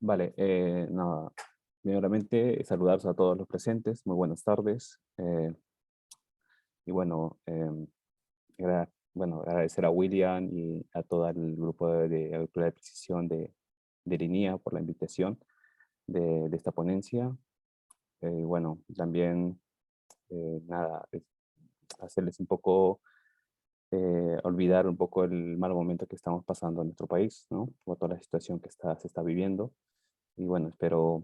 Vale, nada, primeramente saludaros a todos los presentes, muy buenas tardes. Y bueno, bueno, agradecer a William y a todo el grupo de Agricultura de Precisión de Linía por la invitación de esta ponencia. Bueno, también, nada, hacerles un poco, olvidar un poco el mal momento que estamos pasando en nuestro país, ¿no? Por toda la situación que se está viviendo. Y bueno, espero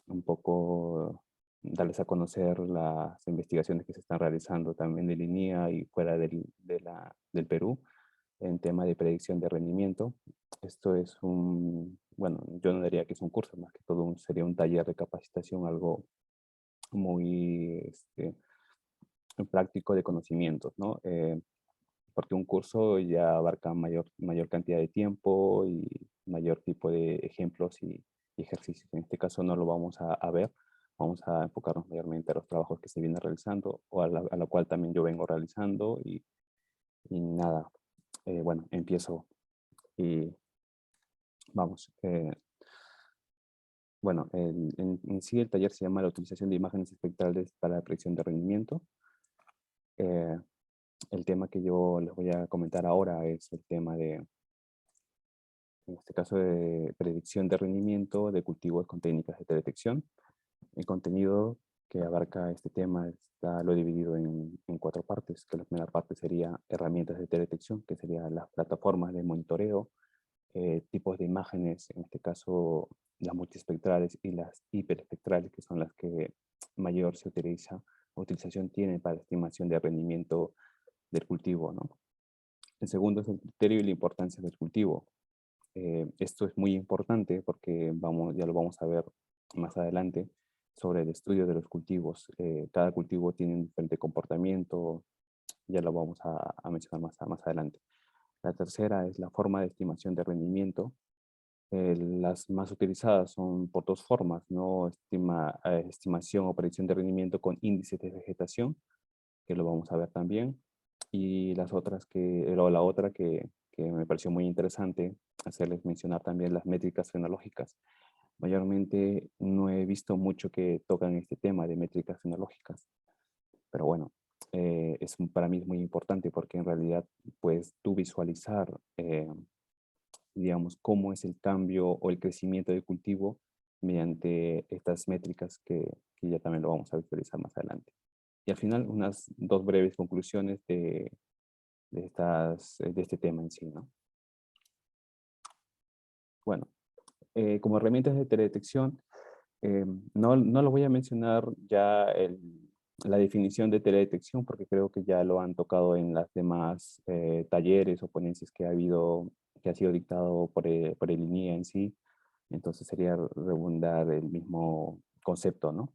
un poco darles a conocer las investigaciones que se están realizando también de línea y fuera del Perú en tema de predicción de rendimiento. Esto es bueno, yo no diría que es un curso, más que todo sería un taller de capacitación, algo muy práctico de conocimientos, ¿no? Porque un curso ya abarca mayor cantidad de tiempo y mayor tipo de ejemplos y ejercicios. En este caso no lo vamos a ver, vamos a enfocarnos mayormente a los trabajos que se vienen realizando o a la cual también yo vengo realizando y nada, bueno, empiezo y vamos. Bueno, en sí el taller se llama la utilización de imágenes espectrales para la predicción de rendimiento. Eh, el tema que yo les voy a comentar ahora es el tema en este caso de predicción de rendimiento de cultivos con técnicas de detección. El contenido que abarca este tema lo he dividido en cuatro partes, que la primera parte sería herramientas de detección, que serían las plataformas de monitoreo, tipos de imágenes, en este caso las multiespectrales y las hiperespectrales, que son las que mayor utilización tienen para la estimación de rendimiento del cultivo, ¿no? El segundo es el criterio y la importancia del cultivo. Esto es muy importante porque ya lo vamos a ver más adelante sobre el estudio de los cultivos. Cada cultivo tiene un diferente comportamiento, ya lo vamos a mencionar más adelante. La tercera es la forma de estimación de rendimiento. Las más utilizadas son por dos formas, ¿no? Estimación o predicción de rendimiento con índices de vegetación, que lo vamos a ver también. Y la otra que me pareció muy interesante hacerles mencionar también las métricas fenológicas. Mayormente no he visto mucho que tocan este tema de métricas fenológicas, pero bueno, para mí es muy importante porque en realidad pues tú visualizar, digamos, cómo es el cambio o el crecimiento del cultivo mediante estas métricas que ya también lo vamos a visualizar más adelante. Y al final, unas dos breves conclusiones de este tema en sí, ¿no? Bueno, como herramientas de teledetección, no lo voy a mencionar ya la definición de teledetección porque creo que ya lo han tocado en las demás talleres o ponencias que ha sido dictado por el INIA en sí. Entonces sería redundar el mismo concepto, ¿no?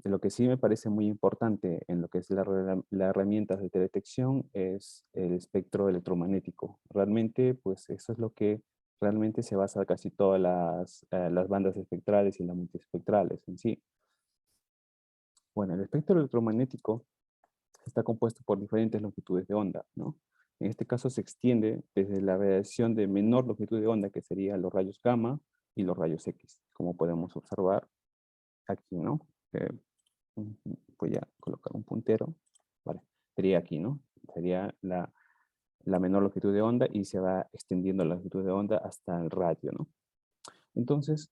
Lo que sí me parece muy importante en lo que es la herramienta de detección es el espectro electromagnético. Realmente, pues eso es lo que realmente se basa casi todas las bandas espectrales y las multiespectrales en sí. Bueno, el espectro electromagnético está compuesto por diferentes longitudes de onda, ¿no? En este caso se extiende desde la radiación de menor longitud de onda, que serían los rayos gamma y los rayos X, como podemos observar aquí, ¿no? Eh, Voy a colocar un puntero, vale, sería aquí, ¿no? Sería la menor longitud de onda y se va extendiendo la longitud de onda hasta el radio, ¿no? Entonces,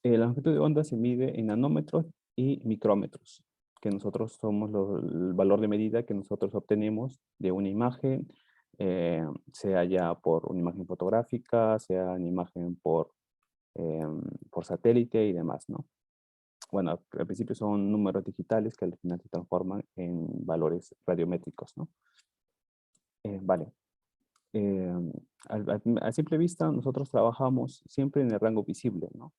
la longitud de onda se mide en nanómetros y micrómetros, que nosotros somos el valor de medida que nosotros obtenemos de una imagen, sea ya por una imagen fotográfica, sea una imagen por satélite y demás, ¿no? Bueno, al principio son números digitales que al final se transforman en valores radiométricos, ¿no? Vale. Eh, a simple vista, nosotros trabajamos siempre en el rango visible, ¿no?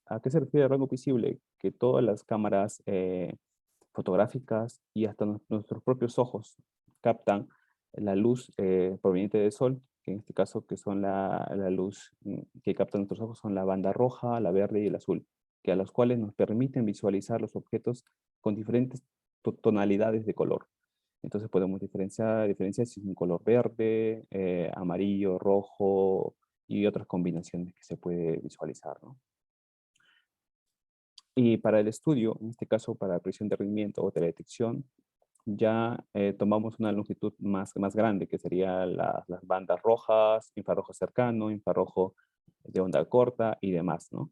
¿A qué se refiere el rango visible? Que todas las cámaras fotográficas y hasta nuestros propios ojos captan la luz proveniente del sol, que en este caso que son la luz que captan nuestros ojos son la banda roja, la verde y el azul, que a los cuales nos permiten visualizar los objetos con diferentes tonalidades de color. Entonces podemos diferenciar si es un color verde, amarillo, rojo, y otras combinaciones que se puede visualizar, ¿no? Y para el estudio, en este caso para presión de rendimiento o teledetección, ya tomamos una longitud más grande, que sería las bandas rojas, infrarrojo cercano, infrarrojo de onda corta y demás, ¿no?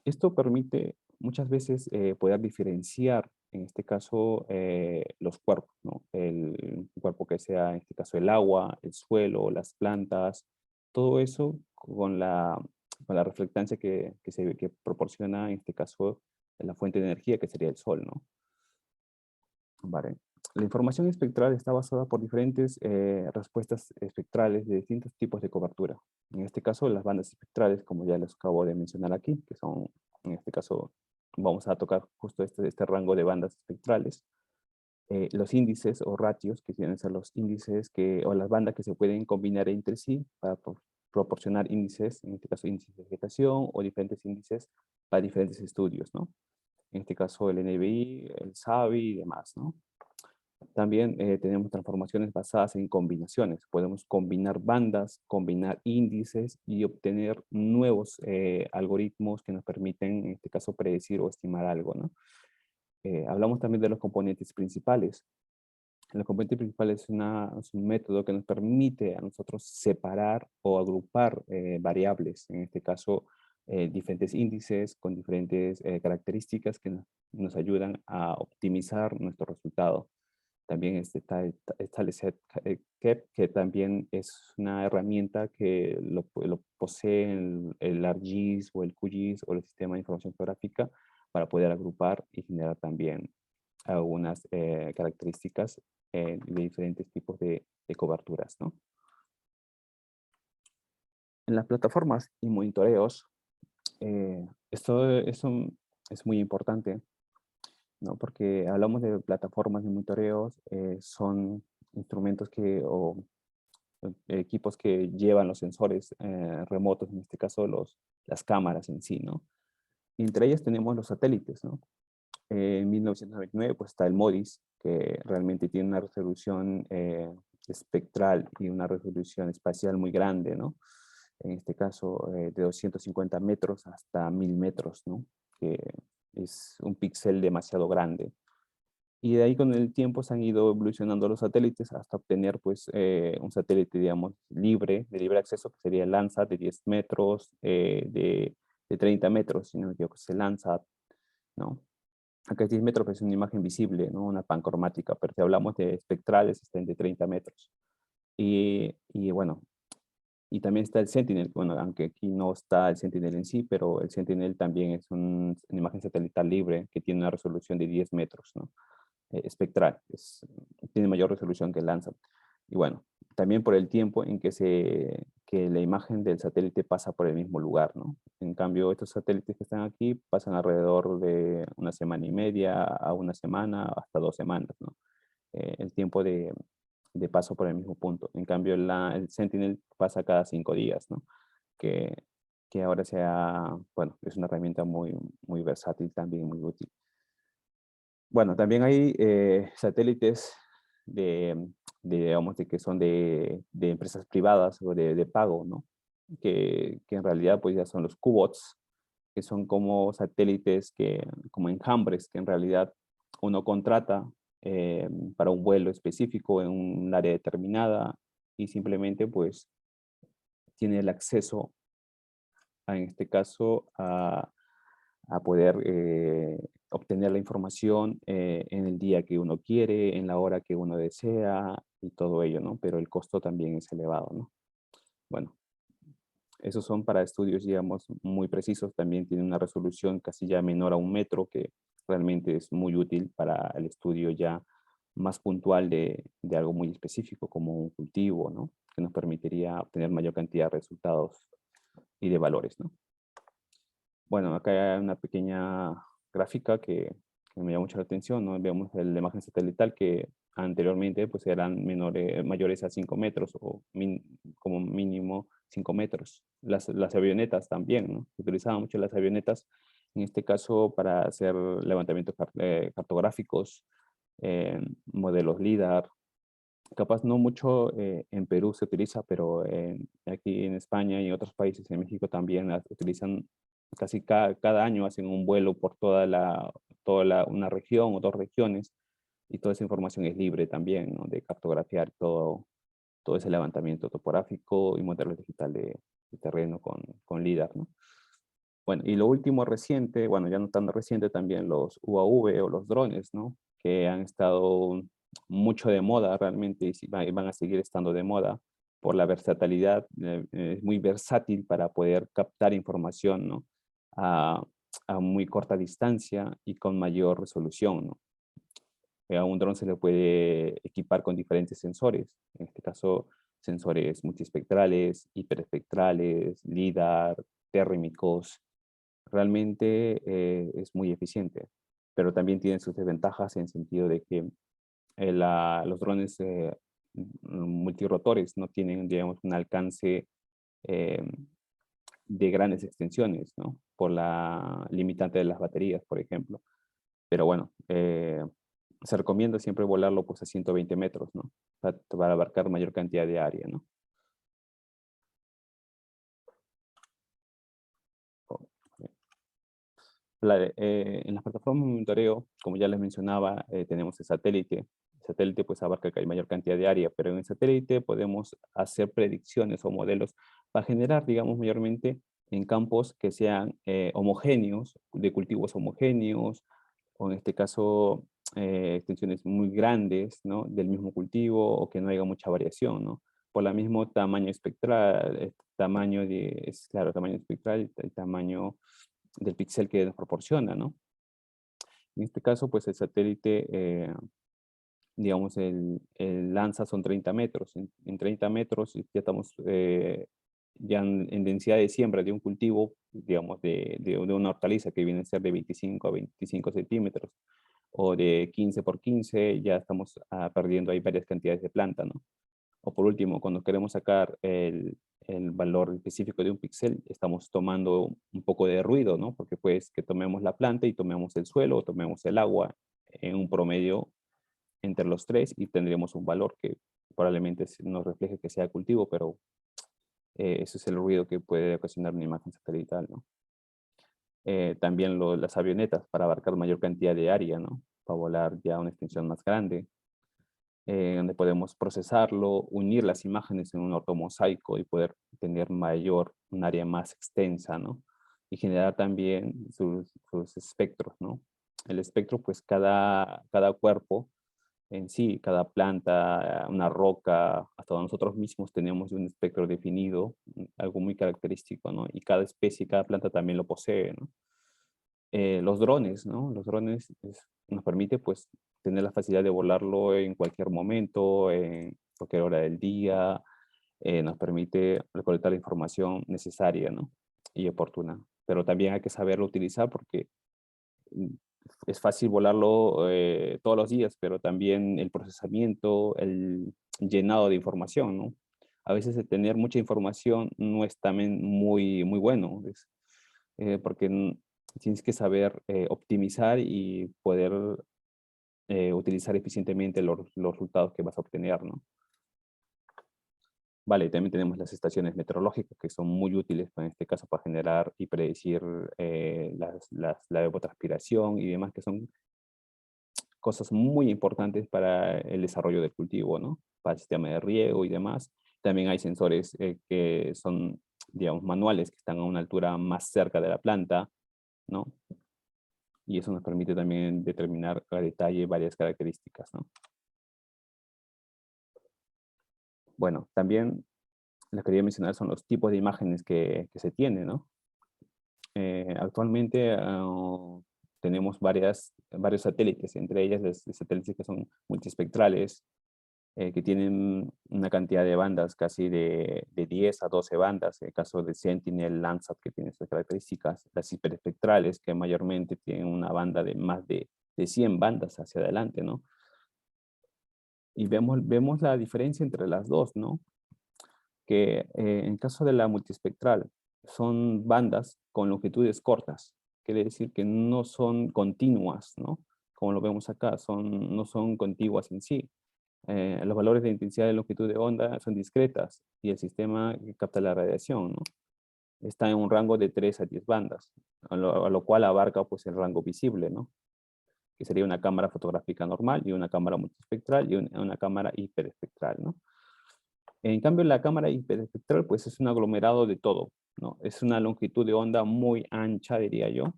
Esto permite muchas veces poder diferenciar, en este caso, los cuerpos, ¿no? El cuerpo que sea, en este caso, el agua, el suelo, las plantas, todo eso con la reflectancia que proporciona, en este caso, la fuente de energía, que sería el sol, ¿no? Vale. La información espectral está basada por diferentes respuestas espectrales de distintos tipos de cobertura. En este caso, las bandas espectrales, como ya les acabo de mencionar aquí, que son, en este caso, vamos a tocar justo este rango de bandas espectrales. Los índices o ratios, que tienen que ser los índices o las bandas que se pueden combinar entre sí para proporcionar índices, en este caso índices de vegetación o diferentes índices para diferentes estudios, ¿no? En este caso el NBI, el SABI y demás, ¿no? También tenemos transformaciones basadas en combinaciones. Podemos combinar bandas, combinar índices y obtener nuevos algoritmos que nos permiten, en este caso, predecir o estimar algo, ¿no? Hablamos también de los componentes principales. Los componentes principales es un método que nos permite a nosotros separar o agrupar variables, en este caso, diferentes índices con diferentes características que nos ayudan a optimizar nuestro resultado. También está el SET-CAP, que también es una herramienta que lo posee el ArcGIS o el QGIS o el Sistema de Información Geográfica para poder agrupar y generar también algunas características de diferentes tipos de coberturas, ¿no? En las plataformas y monitoreos, esto es muy importante, ¿no? Porque hablamos de plataformas de monitoreos, son instrumentos o equipos que llevan los sensores remotos, en este caso las cámaras en sí, ¿no? Y entre ellas tenemos los satélites, ¿no? En 1999 pues está el MODIS, que realmente tiene una resolución espectral y una resolución espacial muy grande, ¿no? En este caso de 250 metros hasta 1000 metros, ¿no? Que es un píxel demasiado grande. Y de ahí con el tiempo se han ido evolucionando los satélites hasta obtener pues un satélite, digamos, de libre acceso, que sería el Landsat de 10 metros, de 30 metros, si no me equivoco, es el Landsat, ¿no? Acá es 10 metros, pero es una imagen visible, ¿no? Una pancromática, pero si hablamos de espectrales, están de 30 metros. Y bueno, y también está el Sentinel, bueno, aunque aquí no está el Sentinel en sí, pero el Sentinel también es una imagen satelital libre que tiene una resolución de 10 metros, ¿no? Espectral, tiene mayor resolución que el Landsat. Y bueno, también por el tiempo en que la imagen del satélite pasa por el mismo lugar, ¿no? En cambio, estos satélites que están aquí pasan alrededor de una semana y media a una semana, hasta 2 semanas, ¿no? El tiempo de paso por el mismo punto. En cambio, el Sentinel pasa cada 5 días, ¿no? Que, que ahora bueno, es una herramienta muy versátil también, muy útil. Bueno, también hay satélites digamos, que son de empresas privadas o de pago, ¿no? Que en realidad pues ya son los cubots, que son como satélites como enjambres, que en realidad uno contrata para un vuelo específico en un área determinada y simplemente pues tiene el acceso, en este caso, a poder obtener la información en el día que uno quiere, en la hora que uno desea y todo ello, ¿no? Pero el costo también es elevado, ¿no? Bueno, esos son para estudios, digamos, muy precisos. También tiene una resolución casi ya menor a 1 metro, que realmente es muy útil para el estudio ya más puntual de algo muy específico, como un cultivo, ¿no? Que nos permitiría obtener mayor cantidad de resultados y de valores, ¿no? Bueno, acá hay una pequeña gráfica que me llama mucho la atención, ¿no? Vemos la imagen satelital que anteriormente pues eran mayores a 5 metros o como mínimo 5 metros. Las avionetas también, ¿no? Se utilizaban mucho las avionetas, en este caso para hacer levantamientos cartográficos, modelos LIDAR, capaz no mucho en Perú se utiliza, pero aquí en España y en otros países, en México también utilizan casi cada año, hacen un vuelo por una región o dos regiones, y toda esa información es libre también, ¿no? De cartografiar todo ese levantamiento topográfico y modelos digital de terreno con LIDAR, ¿no? Bueno, y lo último reciente, bueno, ya no tan reciente, también los UAV o los drones, ¿no? Que han estado mucho de moda realmente y van a seguir estando de moda por la versatilidad. Es muy versátil para poder captar información, ¿no? A, a muy corta distancia y con mayor resolución, ¿no? A un dron se le puede equipar con diferentes sensores, en este caso sensores multiespectrales, hiperespectrales, LIDAR, térmicos. Realmente es muy eficiente, pero también tiene sus desventajas en el sentido de que los drones multirotores no tienen, digamos, un alcance eh, de grandes extensiones, ¿no? Por la limitante de las baterías, por ejemplo. Pero bueno, se recomienda siempre volarlo pues a 120 metros, ¿no? Para abarcar mayor cantidad de área, ¿no? En las plataformas de monitoreo, como ya les mencionaba, tenemos el satélite. El satélite pues abarca que hay mayor cantidad de área, pero en el satélite podemos hacer predicciones o modelos para generar, digamos, mayormente en campos que sean homogéneos, de cultivos homogéneos, o en este caso extensiones muy grandes, ¿no? Del mismo cultivo o que no haya mucha variación, ¿no? Por el mismo tamaño espectral, claro, tamaño espectral, el tamaño del píxel que nos proporciona, ¿no? En este caso, pues el satélite, digamos, el lanza son 30 metros. En 30 metros ya estamos ya en densidad de siembra de un cultivo, digamos, de una hortaliza que viene a ser de 25 a 25 centímetros o de 15 por 15, ya estamos perdiendo ahí varias cantidades de planta, ¿no? O por último, cuando queremos sacar el valor específico de un píxel, estamos tomando un poco de ruido, ¿no? Porque pues que tomemos la planta y tomemos el suelo o tomemos el agua en un promedio entre los tres y tendremos un valor que probablemente nos refleje que sea cultivo, pero ese es el ruido que puede ocasionar una imagen satelital, ¿no? También las avionetas para abarcar mayor cantidad de área, ¿no? Para volar ya una extensión más grande, donde podemos procesarlo, unir las imágenes en un ortomosaico y poder tener un área más extensa, ¿no? Y generar también sus espectros, ¿no? El espectro, pues cada cuerpo en sí, cada planta, una roca, hasta nosotros mismos tenemos un espectro definido, algo muy característico, ¿no? Y cada especie, cada planta también lo posee, ¿no? Los drones, ¿no? Los drones nos permite, pues, tener la facilidad de volarlo en cualquier momento, en cualquier hora del día, nos permite recolectar la información necesaria, ¿no? Y oportuna. Pero también hay que saberlo utilizar porque mm, es fácil volarlo todos los días, pero también el procesamiento, el llenado de información, ¿no? A veces el tener mucha información no es también muy bueno, porque tienes que saber optimizar y poder utilizar eficientemente los resultados que vas a obtener, ¿no? Vale, también tenemos las estaciones meteorológicas que son muy útiles en este caso para generar y predecir la evapotranspiración y demás, que son cosas muy importantes para el desarrollo del cultivo, ¿no? Para el sistema de riego y demás. También hay sensores que son, digamos, manuales, que están a una altura más cerca de la planta, ¿no? Y eso nos permite también determinar a detalle varias características, ¿no? Bueno, también les quería mencionar son los tipos de imágenes que se tienen, ¿no? Actualmente tenemos varios satélites, entre ellas los satélites que son multiespectrales, que tienen una cantidad de bandas casi de 10 a 12 bandas, en el caso de Sentinel, Landsat, que tiene estas características, las hiperespectrales, que mayormente tienen una banda de más de 100 bandas hacia adelante, ¿no? Y vemos la diferencia entre las dos, ¿no? Que en caso de la multiespectral son bandas con longitudes cortas, quiere decir que no son continuas, ¿no? Como lo vemos acá, no son contiguas en sí. los valores de intensidad y longitud de onda son discretas y el sistema que capta la radiación, ¿no? Está en un rango de 3 a 10 bandas, a lo cual abarca pues el rango visible, ¿no? Que sería una cámara fotográfica normal y una cámara multiespectral y una cámara hiperespectral, ¿no? En cambio, la cámara hiperespectral pues es un aglomerado de todo, ¿no? Es una longitud de onda muy ancha, diría yo.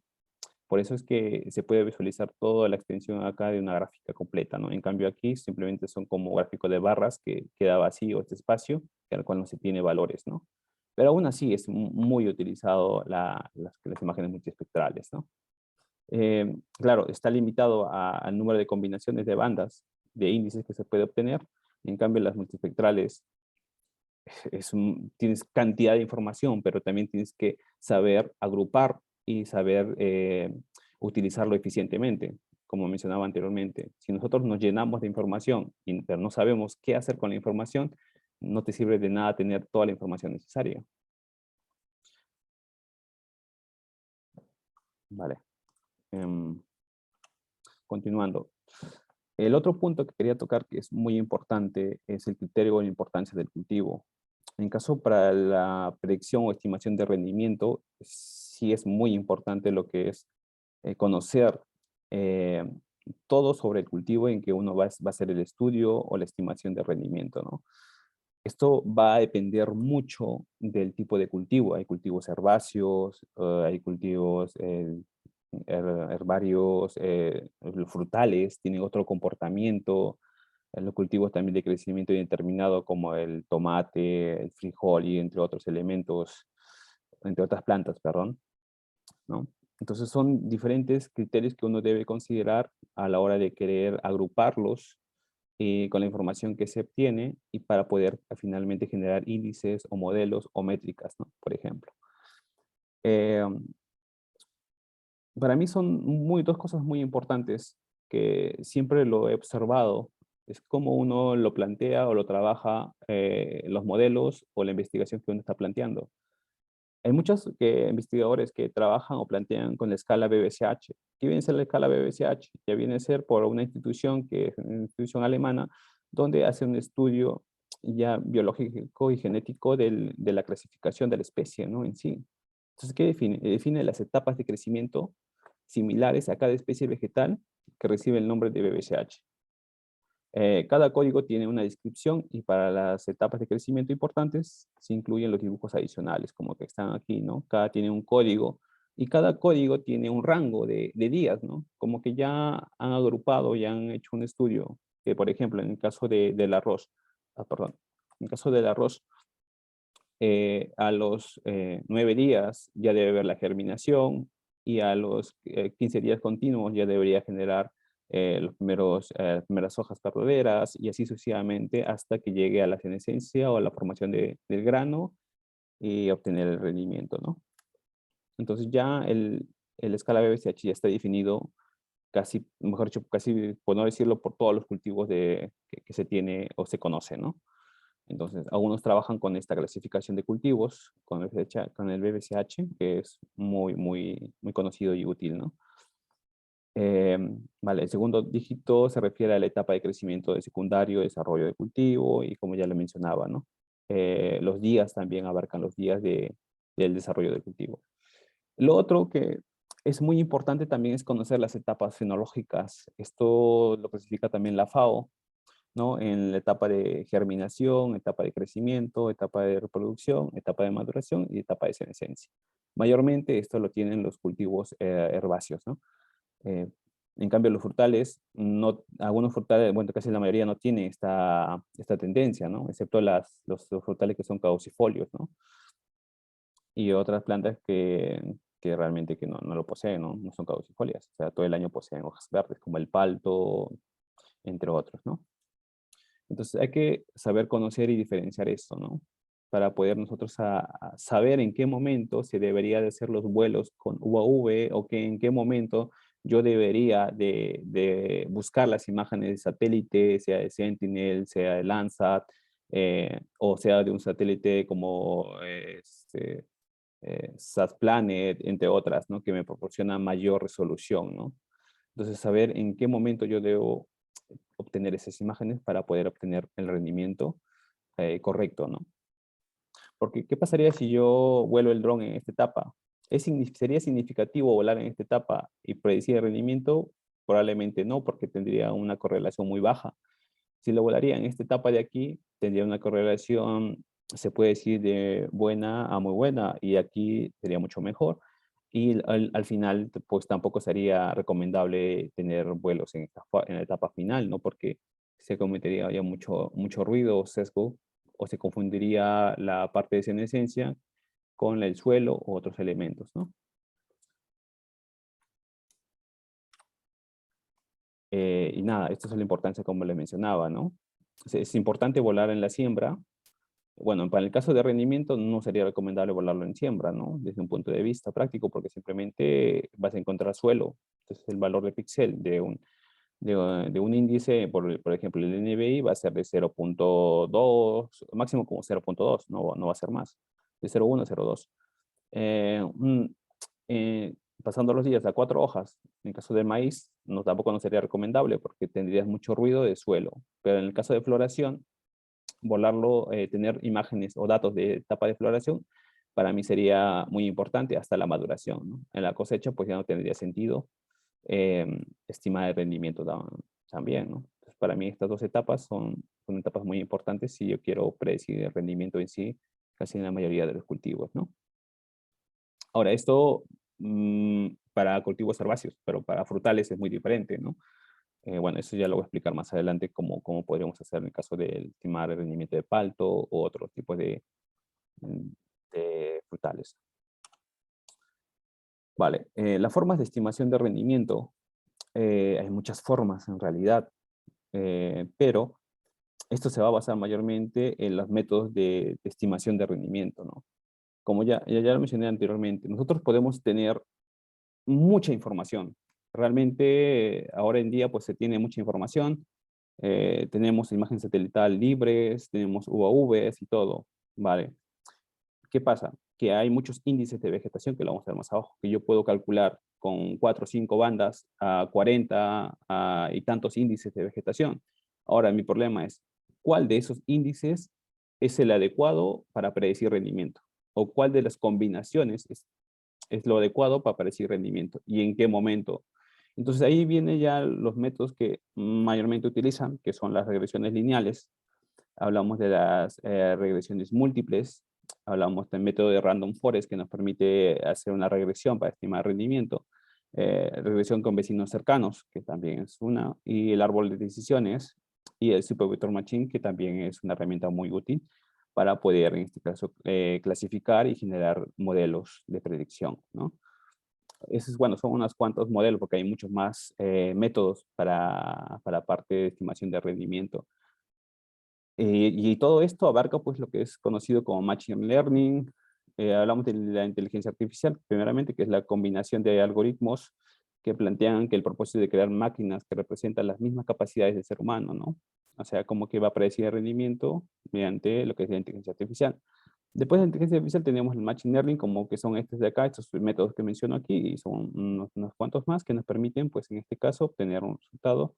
Por eso es que se puede visualizar toda la extensión acá de una gráfica completa, ¿no? En cambio aquí simplemente son como gráficos de barras que queda vacío este espacio, al cual no se tiene valores, ¿no? Pero aún así es muy utilizado las imágenes multiespectrales, ¿no? Claro, está limitado al número de combinaciones de bandas, de índices que se puede obtener. En cambio, las multiespectrales tienes cantidad de información, pero también tienes que saber agrupar y saber utilizarlo eficientemente, como mencionaba anteriormente. Si nosotros nos llenamos de información, pero no sabemos qué hacer con la información, no te sirve de nada tener toda la información necesaria. Vale. Continuando. El otro punto que quería tocar, que es muy importante, es el criterio o la importancia del cultivo. En caso para la predicción o estimación de rendimiento, sí es muy importante lo que es conocer eh, todo sobre el cultivo en que uno va a hacer el estudio o la estimación de rendimiento, ¿no? Esto va a depender mucho del tipo de cultivo. Hay cultivos herbáceos, hay cultivos herbarios, los frutales tienen otro comportamiento, los cultivos también de crecimiento indeterminado como el tomate, el frijol y entre otros elementos, entre otras plantas, perdón, ¿no? Entonces son diferentes criterios que uno debe considerar a la hora de querer agruparlos con la información que se obtiene y para poder finalmente generar índices o modelos o métricas, ¿no? Por ejemplo. Eh, para mí son dos cosas muy importantes que siempre lo he observado. Es cómo uno lo plantea o lo trabaja los modelos o la investigación que uno está planteando. Hay muchos investigadores que trabajan o plantean con la escala BBCH. ¿Qué viene a ser la escala BBCH? Ya viene a ser por una institución que es una institución alemana donde hace un estudio ya biológico y genético de la clasificación de la especie, ¿no? En sí. Entonces, ¿qué define? Define las etapas de crecimiento similares a cada especie vegetal que recibe el nombre de BBCH. Cada código tiene una descripción y para las etapas de crecimiento importantes se incluyen los dibujos adicionales, como que están aquí, ¿no? Cada tiene un código y cada código tiene un rango de días, ¿no? Como que ya han agrupado, ya han hecho un estudio, que por ejemplo, en el caso del arroz, perdón, en el caso del arroz, a los 9 días ya debe haber la germinación y a los 15 días continuos ya debería generar las primeras hojas verdaderas y así sucesivamente hasta que llegue a la senescencia o a la formación del grano y obtener el rendimiento, ¿no? Entonces ya el escala BBCH ya está definido casi, mejor dicho, casi, por no decirlo, por todos los cultivos que se tiene o se conoce, ¿no? Entonces, algunos trabajan con esta clasificación de cultivos, con el BBCH, que es muy conocido y útil, ¿no? Vale, el segundo dígito se refiere a la etapa de crecimiento de secundario, desarrollo de cultivo, y como ya lo mencionaba, ¿no? Los días también abarcan los días del desarrollo del cultivo. Lo otro que es muy importante también es conocer las etapas fenológicas. Esto lo clasifica también la FAO, ¿no? En la etapa de germinación, etapa de crecimiento, etapa de reproducción, etapa de maduración y etapa de senescencia. Mayormente esto lo tienen los cultivos herbáceos, ¿no? Eh, en cambio, los frutales, no, algunos frutales, bueno, casi la mayoría no tiene esta tendencia, ¿no? Excepto los frutales que son caducifolios, ¿no? Y otras plantas que realmente que no lo poseen, ¿no? No son caducifolias. O sea, todo el año poseen hojas verdes, como el palto, entre otros, ¿no? Entonces hay que saber conocer y diferenciar esto, ¿no? Para poder nosotros a saber en qué momento se debería de hacer los vuelos con UAV o que en qué momento yo debería de buscar las imágenes de satélite, sea de Sentinel, sea de Landsat, o sea de un satélite como SatPlanet, entre otras, ¿no? Que me proporciona mayor resolución, ¿no? Entonces, saber en qué momento yo debo obtener esas imágenes para poder obtener el rendimiento correcto, ¿no? Porque, ¿qué pasaría si yo vuelo el dron en esta etapa? ¿Sería significativo volar en esta etapa y predecir el rendimiento? Probablemente no, porque tendría una correlación muy baja. Si lo volaría en esta etapa de aquí, tendría una correlación, se puede decir, de buena a muy buena, y aquí sería mucho mejor. Y al final, pues tampoco sería recomendable tener vuelos en la etapa final, ¿no? Porque se cometería ya mucho ruido o sesgo, o se confundiría la parte de senescencia con el suelo u otros elementos, ¿no? Y nada, esto es la importancia como le mencionaba, ¿no? Es importante volar en la siembra. Bueno, para el caso de rendimiento no sería recomendable volarlo en siembra, ¿no? Desde un punto de vista práctico, porque simplemente vas a encontrar suelo. Entonces el valor de píxel de un índice, por ejemplo, el NBI va a ser de 0.2, máximo como 0.2, no va a ser más, de 0.1 a 0.2. Eh, un- Pasando los días a 4 hojas, en caso de maíz, tampoco no sería recomendable porque tendrías mucho ruido de suelo. Pero en el caso de floración, volarlo, tener imágenes o datos de etapa de floración, para mí sería muy importante hasta la maduración, ¿no? En la cosecha, pues ya no tendría sentido estimar el rendimiento también, ¿no? Entonces, para mí estas dos etapas son etapas muy importantes si yo quiero predecir el rendimiento en sí, casi en la mayoría de los cultivos, ¿no? Ahora, esto para cultivos herbáceos, pero para frutales es muy diferente, ¿no? Bueno, eso ya lo voy a explicar más adelante cómo podríamos hacer en el caso de estimar el rendimiento de palto u otros tipos mm, de frutales. Vale, las formas de estimación de rendimiento, hay muchas formas en realidad, pero esto se va a basar mayormente en los métodos de estimación de rendimiento, ¿no? Como ya lo mencioné anteriormente, nosotros podemos tener mucha información. Realmente, ahora en día, pues se tiene mucha información. Tenemos imagen satelital libres, tenemos UAVs y todo, ¿vale? ¿Qué pasa? Que hay muchos índices de vegetación, que lo vamos a ver más abajo, que yo puedo calcular con 4 o 5 bandas a 40 y tantos índices de vegetación. Ahora, mi problema es, ¿cuál de esos índices es el adecuado para predecir rendimiento? ¿O cuál de las combinaciones es lo adecuado para predecir rendimiento? ¿Y en qué momento? Entonces ahí vienen ya los métodos que mayormente utilizan, que son las regresiones lineales. Hablamos de las regresiones múltiples, hablamos del método de random forest, que nos permite hacer una regresión para estimar rendimiento, regresión con vecinos cercanos, que también es una, y el árbol de decisiones, y el Supervector Machine, que también es una herramienta muy útil para poder, en este caso, clasificar y generar modelos de predicción, ¿no? Esos, bueno, son unos cuantos modelos, porque hay muchos más métodos para parte de estimación de rendimiento. Y todo esto abarca pues lo que es conocido como Machine Learning. Hablamos de la inteligencia artificial, primeramente, que es la combinación de algoritmos que plantean que el propósito de crear máquinas que representan las mismas capacidades del ser humano, ¿no? O sea, como que va a predecir el rendimiento mediante lo que es la inteligencia artificial. Después de la inteligencia artificial tenemos el Machine Learning, como que son estos de acá, estos métodos que menciono aquí, y son unos cuantos más que nos permiten, pues en este caso, obtener un resultado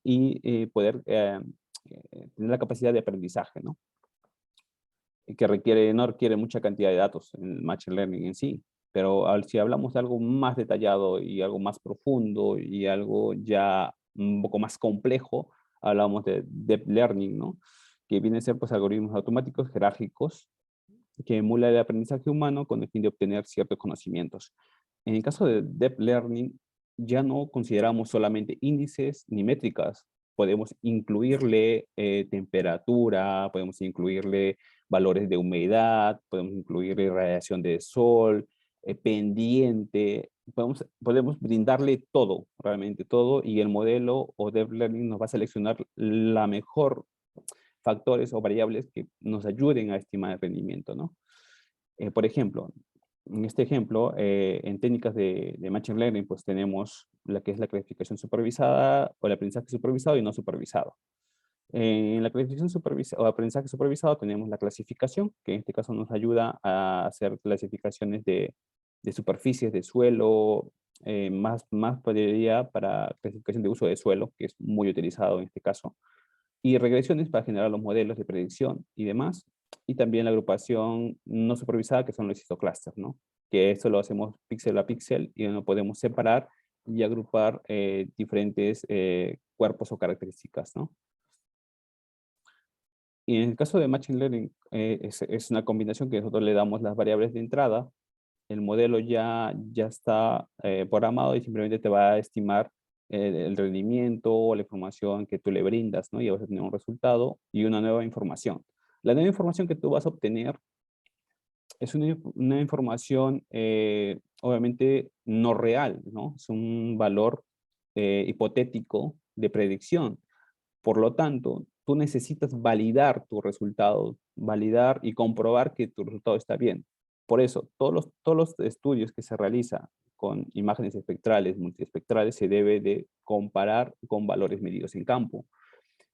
y poder tener la capacidad de aprendizaje, ¿no? Y que no requiere mucha cantidad de datos en el Machine Learning en sí, pero si hablamos de algo más detallado y algo más profundo y algo ya un poco más complejo, hablamos de Deep Learning, ¿no? Que vienen a ser pues algoritmos automáticos jerárquicos que emula el aprendizaje humano con el fin de obtener ciertos conocimientos. En el caso de Deep Learning, ya no consideramos solamente índices ni métricas. Podemos incluirle temperatura, podemos incluirle valores de humedad, podemos incluirle radiación de sol, pendiente, podemos brindarle todo, realmente todo, y el modelo o Deep Learning nos va a seleccionar la mejor factores o variables que nos ayuden a estimar el rendimiento, ¿no? Por ejemplo, en este ejemplo, en técnicas de Machine Learning, pues tenemos la que es la clasificación supervisada o el aprendizaje supervisado y no supervisado. En la clasificación supervisada o aprendizaje supervisado tenemos la clasificación, que en este caso nos ayuda a hacer clasificaciones de superficies de suelo, más podría para clasificación de uso de suelo, que es muy utilizado en este caso, y regresiones para generar los modelos de predicción y demás, y también la agrupación no supervisada, que son los histoclusters, ¿no? Que esto lo hacemos píxel a píxel y no podemos separar y agrupar diferentes cuerpos o características, ¿no? Y en el caso de Machine Learning, es una combinación que nosotros le damos las variables de entrada, el modelo ya está programado y simplemente te va a estimar el rendimiento o la información que tú le brindas, ¿no? Y vas a tener un resultado y una nueva información. La nueva información que tú vas a obtener es una información obviamente no real, ¿no? Es un valor hipotético de predicción. Por lo tanto, tú necesitas validar tu resultado, validar y comprobar que tu resultado está bien. Por eso, todos los estudios que se realizan con imágenes espectrales, multiespectrales, se debe de comparar con valores medidos en campo.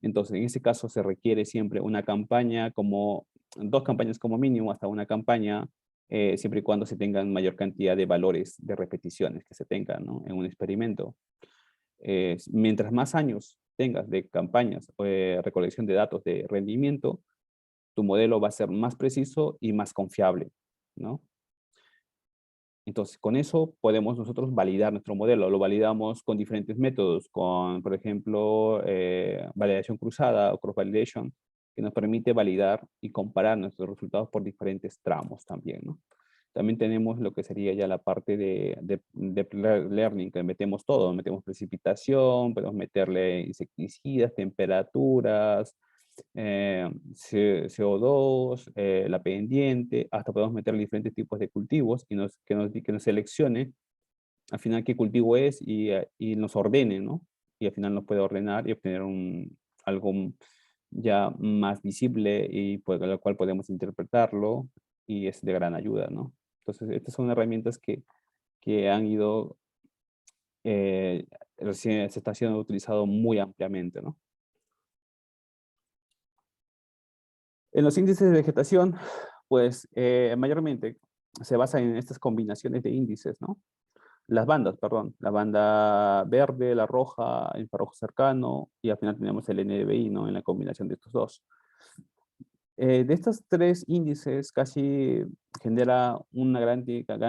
Entonces, en ese caso se requiere siempre una campaña como, 2 campañas como mínimo, hasta una campaña, siempre y cuando se tengan mayor cantidad de valores de repeticiones que se tengan, ¿no? En un experimento. Mientras más años tengas de campañas o de recolección de datos de rendimiento, tu modelo va a ser más preciso y más confiable, ¿no? Entonces, con eso podemos nosotros validar nuestro modelo. Lo validamos con diferentes métodos, con, por ejemplo, validación cruzada o cross-validation, que nos permite validar y comparar nuestros resultados por diferentes tramos también, ¿no? También tenemos lo que sería ya la parte de learning, que metemos todo, metemos precipitación, podemos meterle insecticidas, temperaturas, CO2, la pendiente, hasta podemos meter diferentes tipos de cultivos y que nos seleccione al final qué cultivo es y nos ordene, ¿no? Y al final nos puede ordenar y obtener algo ya más visible y pues, lo cual podemos interpretarlo y es de gran ayuda, ¿no? Entonces, estas son herramientas que han ido, recién se está siendo utilizado muy ampliamente, ¿no? En los índices de vegetación, pues mayormente se basa en estas combinaciones de índices, ¿no? Las bandas, perdón, la banda verde, la roja, el infrarrojo cercano y al final tenemos el NDVI, ¿no? En la combinación de estos dos. De estos 3 índices casi genera una gran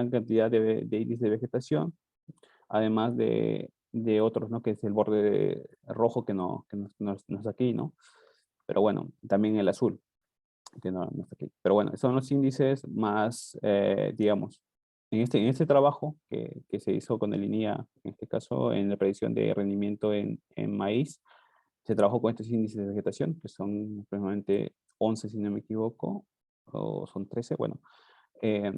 cantidad de índices de vegetación, además de otros, ¿no? Que es el borde rojo que no está aquí, ¿no? Pero bueno, también el azul que no está aquí. Pero bueno, son los índices más, digamos, en este trabajo que se hizo con el INIA, en este caso, en la predicción de rendimiento en maíz, se trabajó con estos índices de vegetación, que son aproximadamente 11, si no me equivoco, o son 13, bueno. eh,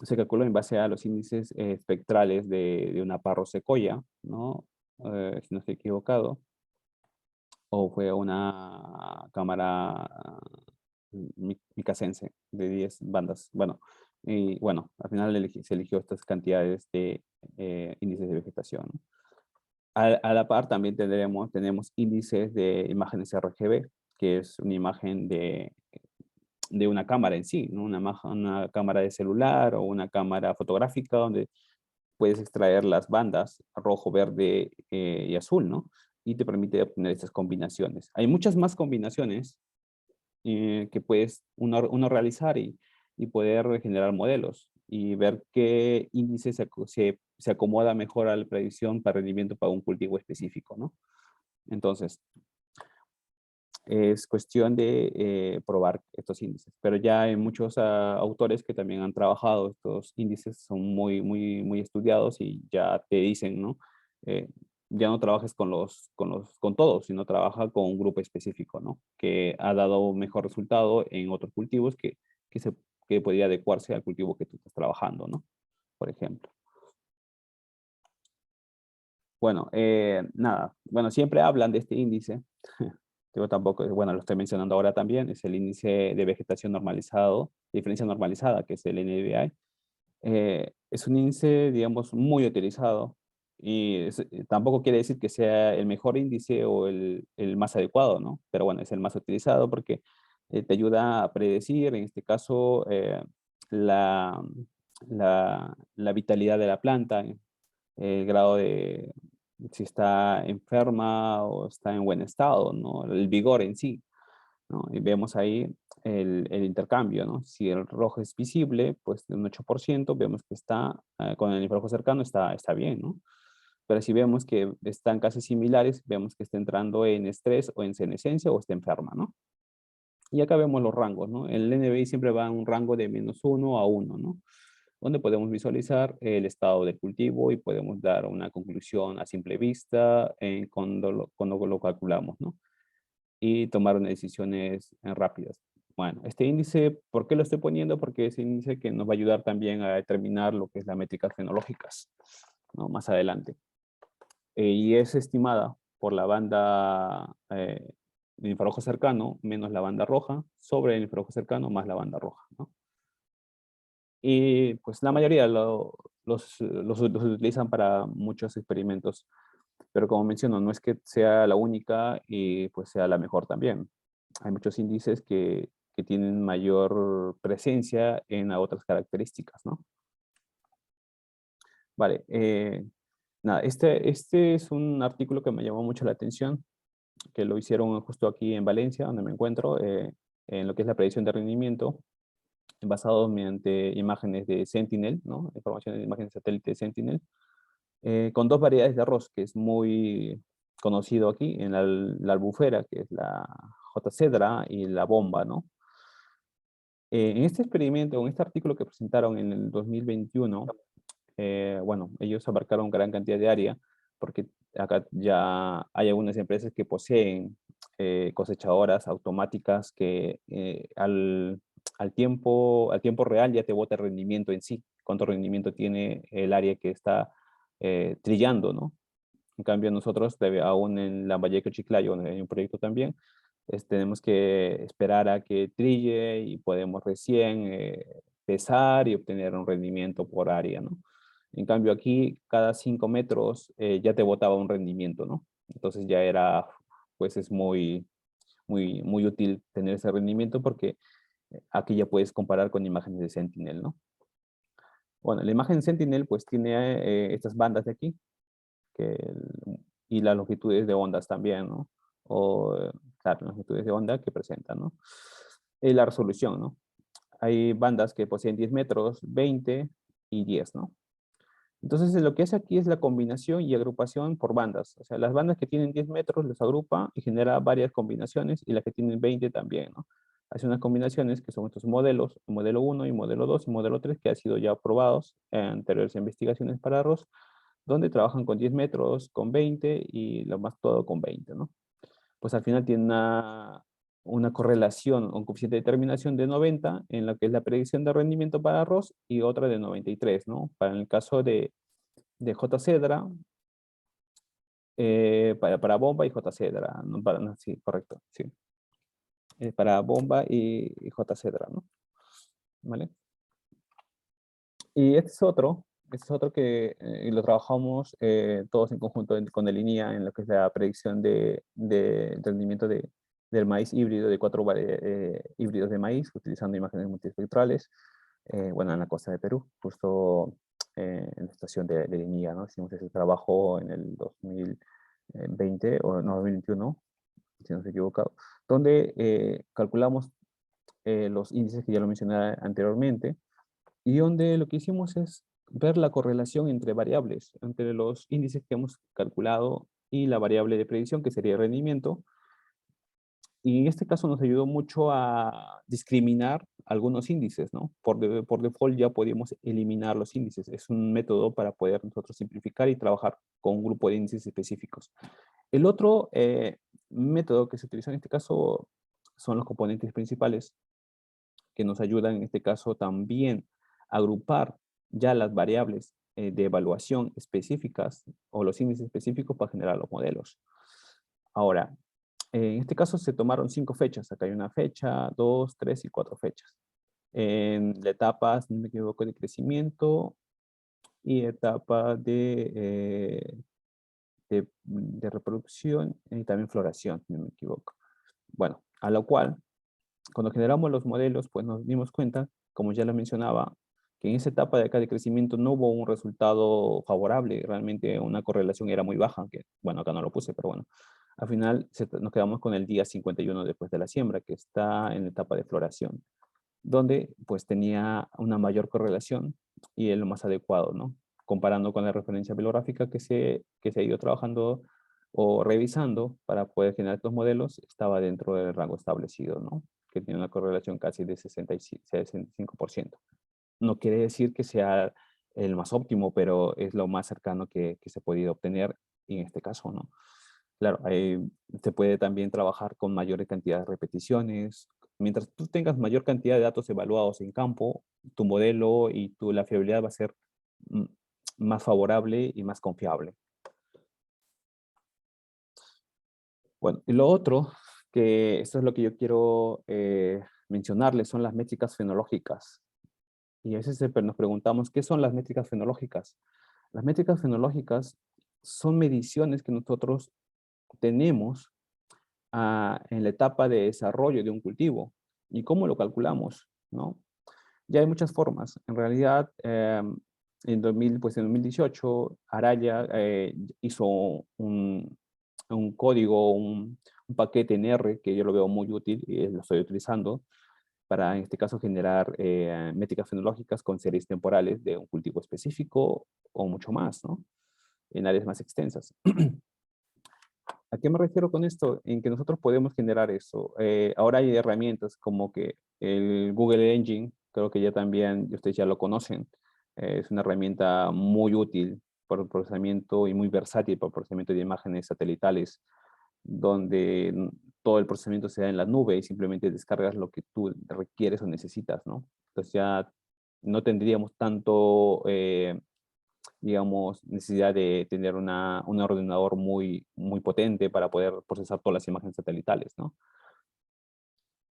Se calculó en base a los índices espectrales de una parrosecoya, ¿no? Si no estoy equivocado, o fue una cámara micacense de 10 bandas. Bueno, y bueno, al final se eligió estas cantidades de índices de vegetación, ¿no? A la par también tenemos índices de imágenes RGB, que es una imagen de una cámara en sí, ¿no? Una cámara de celular o una cámara fotográfica donde puedes extraer las bandas rojo, verde y azul, ¿no? Y te permite obtener estas combinaciones. Hay muchas más combinaciones que puedes uno realizar y poder generar modelos y ver qué índice se acomoda mejor a la predicción para rendimiento para un cultivo específico, ¿no? Entonces, es cuestión de probar estos índices. Pero ya hay muchos autores que también han trabajado estos índices, son muy, muy, muy estudiados y ya te dicen, ¿no? Eh, ya no trabajes con todos, sino trabaja con un grupo específico, ¿no? Que ha dado mejor resultado en otros cultivos que, se, que podría adecuarse al cultivo que tú estás trabajando, ¿no? Por ejemplo. Bueno, nada, bueno, siempre hablan de este índice. Yo tampoco, bueno, lo estoy mencionando ahora también, es el índice de vegetación normalizado, diferencia normalizada, que es el NDVI. Es un índice, digamos, muy utilizado y tampoco quiere decir que sea el mejor índice o el más adecuado, ¿no? Pero bueno, es el más utilizado porque te ayuda a predecir, en este caso, la, la vitalidad de la planta, el grado de si está enferma o está en buen estado, ¿no? El vigor en sí, ¿no? Y vemos ahí el intercambio, ¿no? Si el rojo es visible, pues de un 8%, vemos que está, con el infrarrojo cercano está bien, ¿no? Pero si vemos que están casi similares, vemos que está entrando en estrés o en senescencia o está enferma, ¿no? Y acá vemos los rangos, ¿no? El NBI siempre va en un rango de -1 a 1, ¿no? Donde podemos visualizar el estado de cultivo y podemos dar una conclusión a simple vista cuando lo calculamos, ¿no? Y tomar unas decisiones rápidas. Bueno, este índice, ¿por qué lo estoy poniendo? Porque es un índice que nos va a ayudar también a determinar lo que es las métricas fenológicas, ¿no? Más adelante. Y es estimada por la banda de infrarrojo cercano menos la banda roja sobre el infrarrojo cercano más la banda roja, ¿no? Y pues la mayoría los utilizan para muchos experimentos, pero como menciono, no es que sea la única y pues sea la mejor también. Hay muchos índices que tienen mayor presencia en otras características, ¿no? Vale, nada, este es un artículo que me llamó mucho la atención, que lo hicieron justo aquí en Valencia, donde me encuentro, en lo que es la predicción de rendimiento, basado mediante imágenes de Sentinel, ¿no? Información de imágenes de satélite de Sentinel, con dos variedades de arroz, que es muy conocido aquí, en la albufera, que es la J. cedra, y la bomba, ¿no? En este experimento, en este artículo que presentaron en el 2021, bueno, ellos abarcaron gran cantidad de área, porque acá ya hay algunas empresas que poseen cosechadoras automáticas que al tiempo real ya te bota el rendimiento en sí, cuánto rendimiento tiene el área que está trillando, ¿no? En cambio, nosotros, aún en Lambayeque, Chiclayo, donde hay un proyecto también, tenemos que esperar a que trille y podemos recién pesar y obtener un rendimiento por área, ¿no? En cambio, aquí, cada 5 metros ya te botaba un rendimiento, ¿no? Entonces ya era, pues es muy útil tener ese rendimiento porque aquí ya puedes comparar con imágenes de Sentinel, ¿no? Bueno, la imagen Sentinel pues tiene estas bandas de aquí, que, y las longitudes de ondas también, ¿no? O, claro, longitudes de onda que presentan, ¿no? Y la resolución, ¿no? Hay bandas que poseen 10 metros, 20 y 10, ¿no? Entonces, lo que hace aquí es la combinación y agrupación por bandas. O sea, las bandas que tienen 10 metros los agrupa y genera varias combinaciones, y las que tienen 20 también, ¿no? Hace unas combinaciones que son estos modelos, modelo 1 y modelo 2 y modelo 3, que han sido ya aprobados en anteriores investigaciones para arroz, donde trabajan con 10 metros, con 20 y lo más todo con 20, ¿no? Pues al final tiene una correlación, un coeficiente de determinación de 90 en lo que es la predicción de rendimiento para arroz y otra de 93, ¿no? Para el caso de J. cedra, para bomba y J. cedra, ¿no? No, sí, correcto, sí. Para bomba y J. cedra, ¿no? ¿Vale? Y este es otro que lo trabajamos todos en conjunto con el INIA en lo que es la predicción de rendimiento del maíz híbrido, de 4 híbridos de maíz, utilizando imágenes multiespectrales, bueno, en la costa de Perú, justo en la estación del INIA, ¿no? Hicimos ese trabajo en el 2020, o no, 2021, si no estoy equivocado, donde calculamos los índices que ya lo mencioné anteriormente, y donde lo que hicimos es ver la correlación entre variables, entre los índices que hemos calculado y la variable de predicción, que sería el rendimiento. Y en este caso nos ayudó mucho a discriminar algunos índices, ¿no? Por default ya podíamos eliminar los índices. Es un método para poder nosotros simplificar y trabajar con un grupo de índices específicos. El otro método que se utilizó en este caso son los componentes principales, que nos ayudan en este caso también a agrupar ya las variables de evaluación específicas o los índices específicos para generar los modelos. Ahora, en este caso se tomaron 5 fechas. Acá hay una fecha, 2, 3 y 4 fechas. En la etapa, si no me equivoco, de crecimiento y etapa de reproducción y también floración, si no me equivoco. Bueno, a lo cual, cuando generamos los modelos, pues nos dimos cuenta, como ya lo mencionaba, que en esa etapa de acá de crecimiento no hubo un resultado favorable, realmente una correlación era muy baja, que bueno, acá no lo puse, pero bueno, al final nos quedamos con el día 51 después de la siembra, que está en la etapa de floración, donde pues tenía una mayor correlación y es lo más adecuado, ¿no? Comparando con la referencia bibliográfica que se ha ido trabajando o revisando para poder generar estos modelos, estaba dentro del rango establecido, ¿no? Que tiene una correlación casi de 65%. No quiere decir que sea el más óptimo, pero es lo más cercano que se ha podido obtener en este caso, ¿no? Claro, se puede también trabajar con mayor cantidad de repeticiones. Mientras tú tengas mayor cantidad de datos evaluados en campo, tu modelo y la fiabilidad va a ser mm, más favorable y más confiable. Bueno, y lo otro, que esto es lo que yo quiero mencionarles, son las métricas fenológicas. Y a veces nos preguntamos, ¿qué son las métricas fenológicas? Las métricas fenológicas son mediciones que nosotros tenemos en la etapa de desarrollo de un cultivo. ¿Y cómo lo calculamos? ¿No? Ya hay muchas formas. En realidad, pues en 2018, Araya hizo un código, un paquete en R que yo lo veo muy útil y lo estoy utilizando para, en este caso, generar métricas fenológicas con series temporales de un cultivo específico o mucho más, ¿no? En áreas más extensas. ¿A qué me refiero con esto? En que nosotros podemos generar eso. Ahora hay herramientas como que el Google Engine, creo que ya también, ustedes ya lo conocen, es una herramienta muy útil para el procesamiento y muy versátil para el procesamiento de imágenes satelitales, donde todo el procesamiento se da en la nube y simplemente descargas lo que tú requieres o necesitas, ¿no? Entonces ya no tendríamos tanto digamos, necesidad de tener un ordenador muy potente para poder procesar todas las imágenes satelitales, ¿no?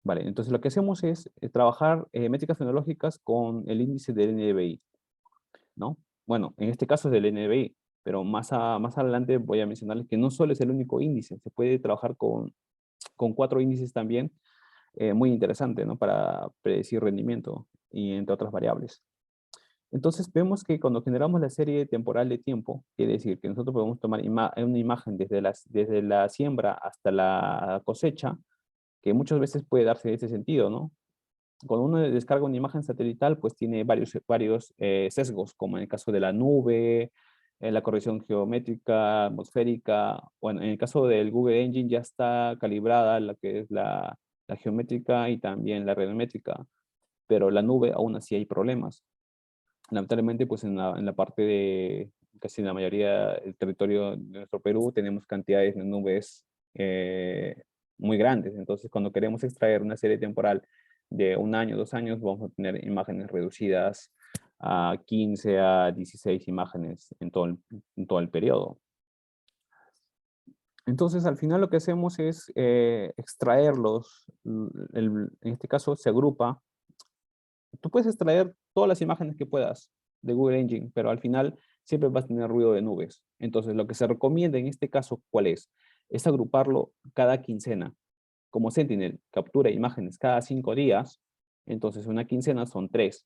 Vale, entonces lo que hacemos es trabajar métricas fenológicas con el índice del NDVI, ¿no? Bueno, en este caso es del NDVI, pero más adelante voy a mencionarles que no solo es el único índice, se puede trabajar con 4 índices también, muy interesante, ¿no? Para predecir rendimiento y entre otras variables. Entonces vemos que cuando generamos la serie temporal de tiempo, quiere decir que nosotros podemos tomar una imagen desde la siembra hasta la cosecha, que muchas veces puede darse en ese sentido, ¿no? Cuando uno descarga una imagen satelital, pues tiene varios sesgos, como en el caso de la nube, la corrección geométrica, atmosférica. Bueno, en el caso del Google Engine ya está calibrada la que es la geométrica y también la radiométrica, pero la nube aún así hay problemas. Lamentablemente, pues en la parte de casi la mayoría del territorio de nuestro Perú tenemos cantidades de nubes muy grandes. Entonces, cuando queremos extraer una serie temporal de 1 año, 2 años, vamos a tener imágenes reducidas a 15 a 16 imágenes en todo el periodo. Entonces, al final lo que hacemos es extraerlos. En este caso, se agrupa. Tú puedes extraer todas las imágenes que puedas de Google Engine, pero al final siempre vas a tener ruido de nubes. Entonces, lo que se recomienda en este caso, ¿cuál es? Es agruparlo cada quincena. Como Sentinel captura imágenes cada 5 días, entonces una quincena son tres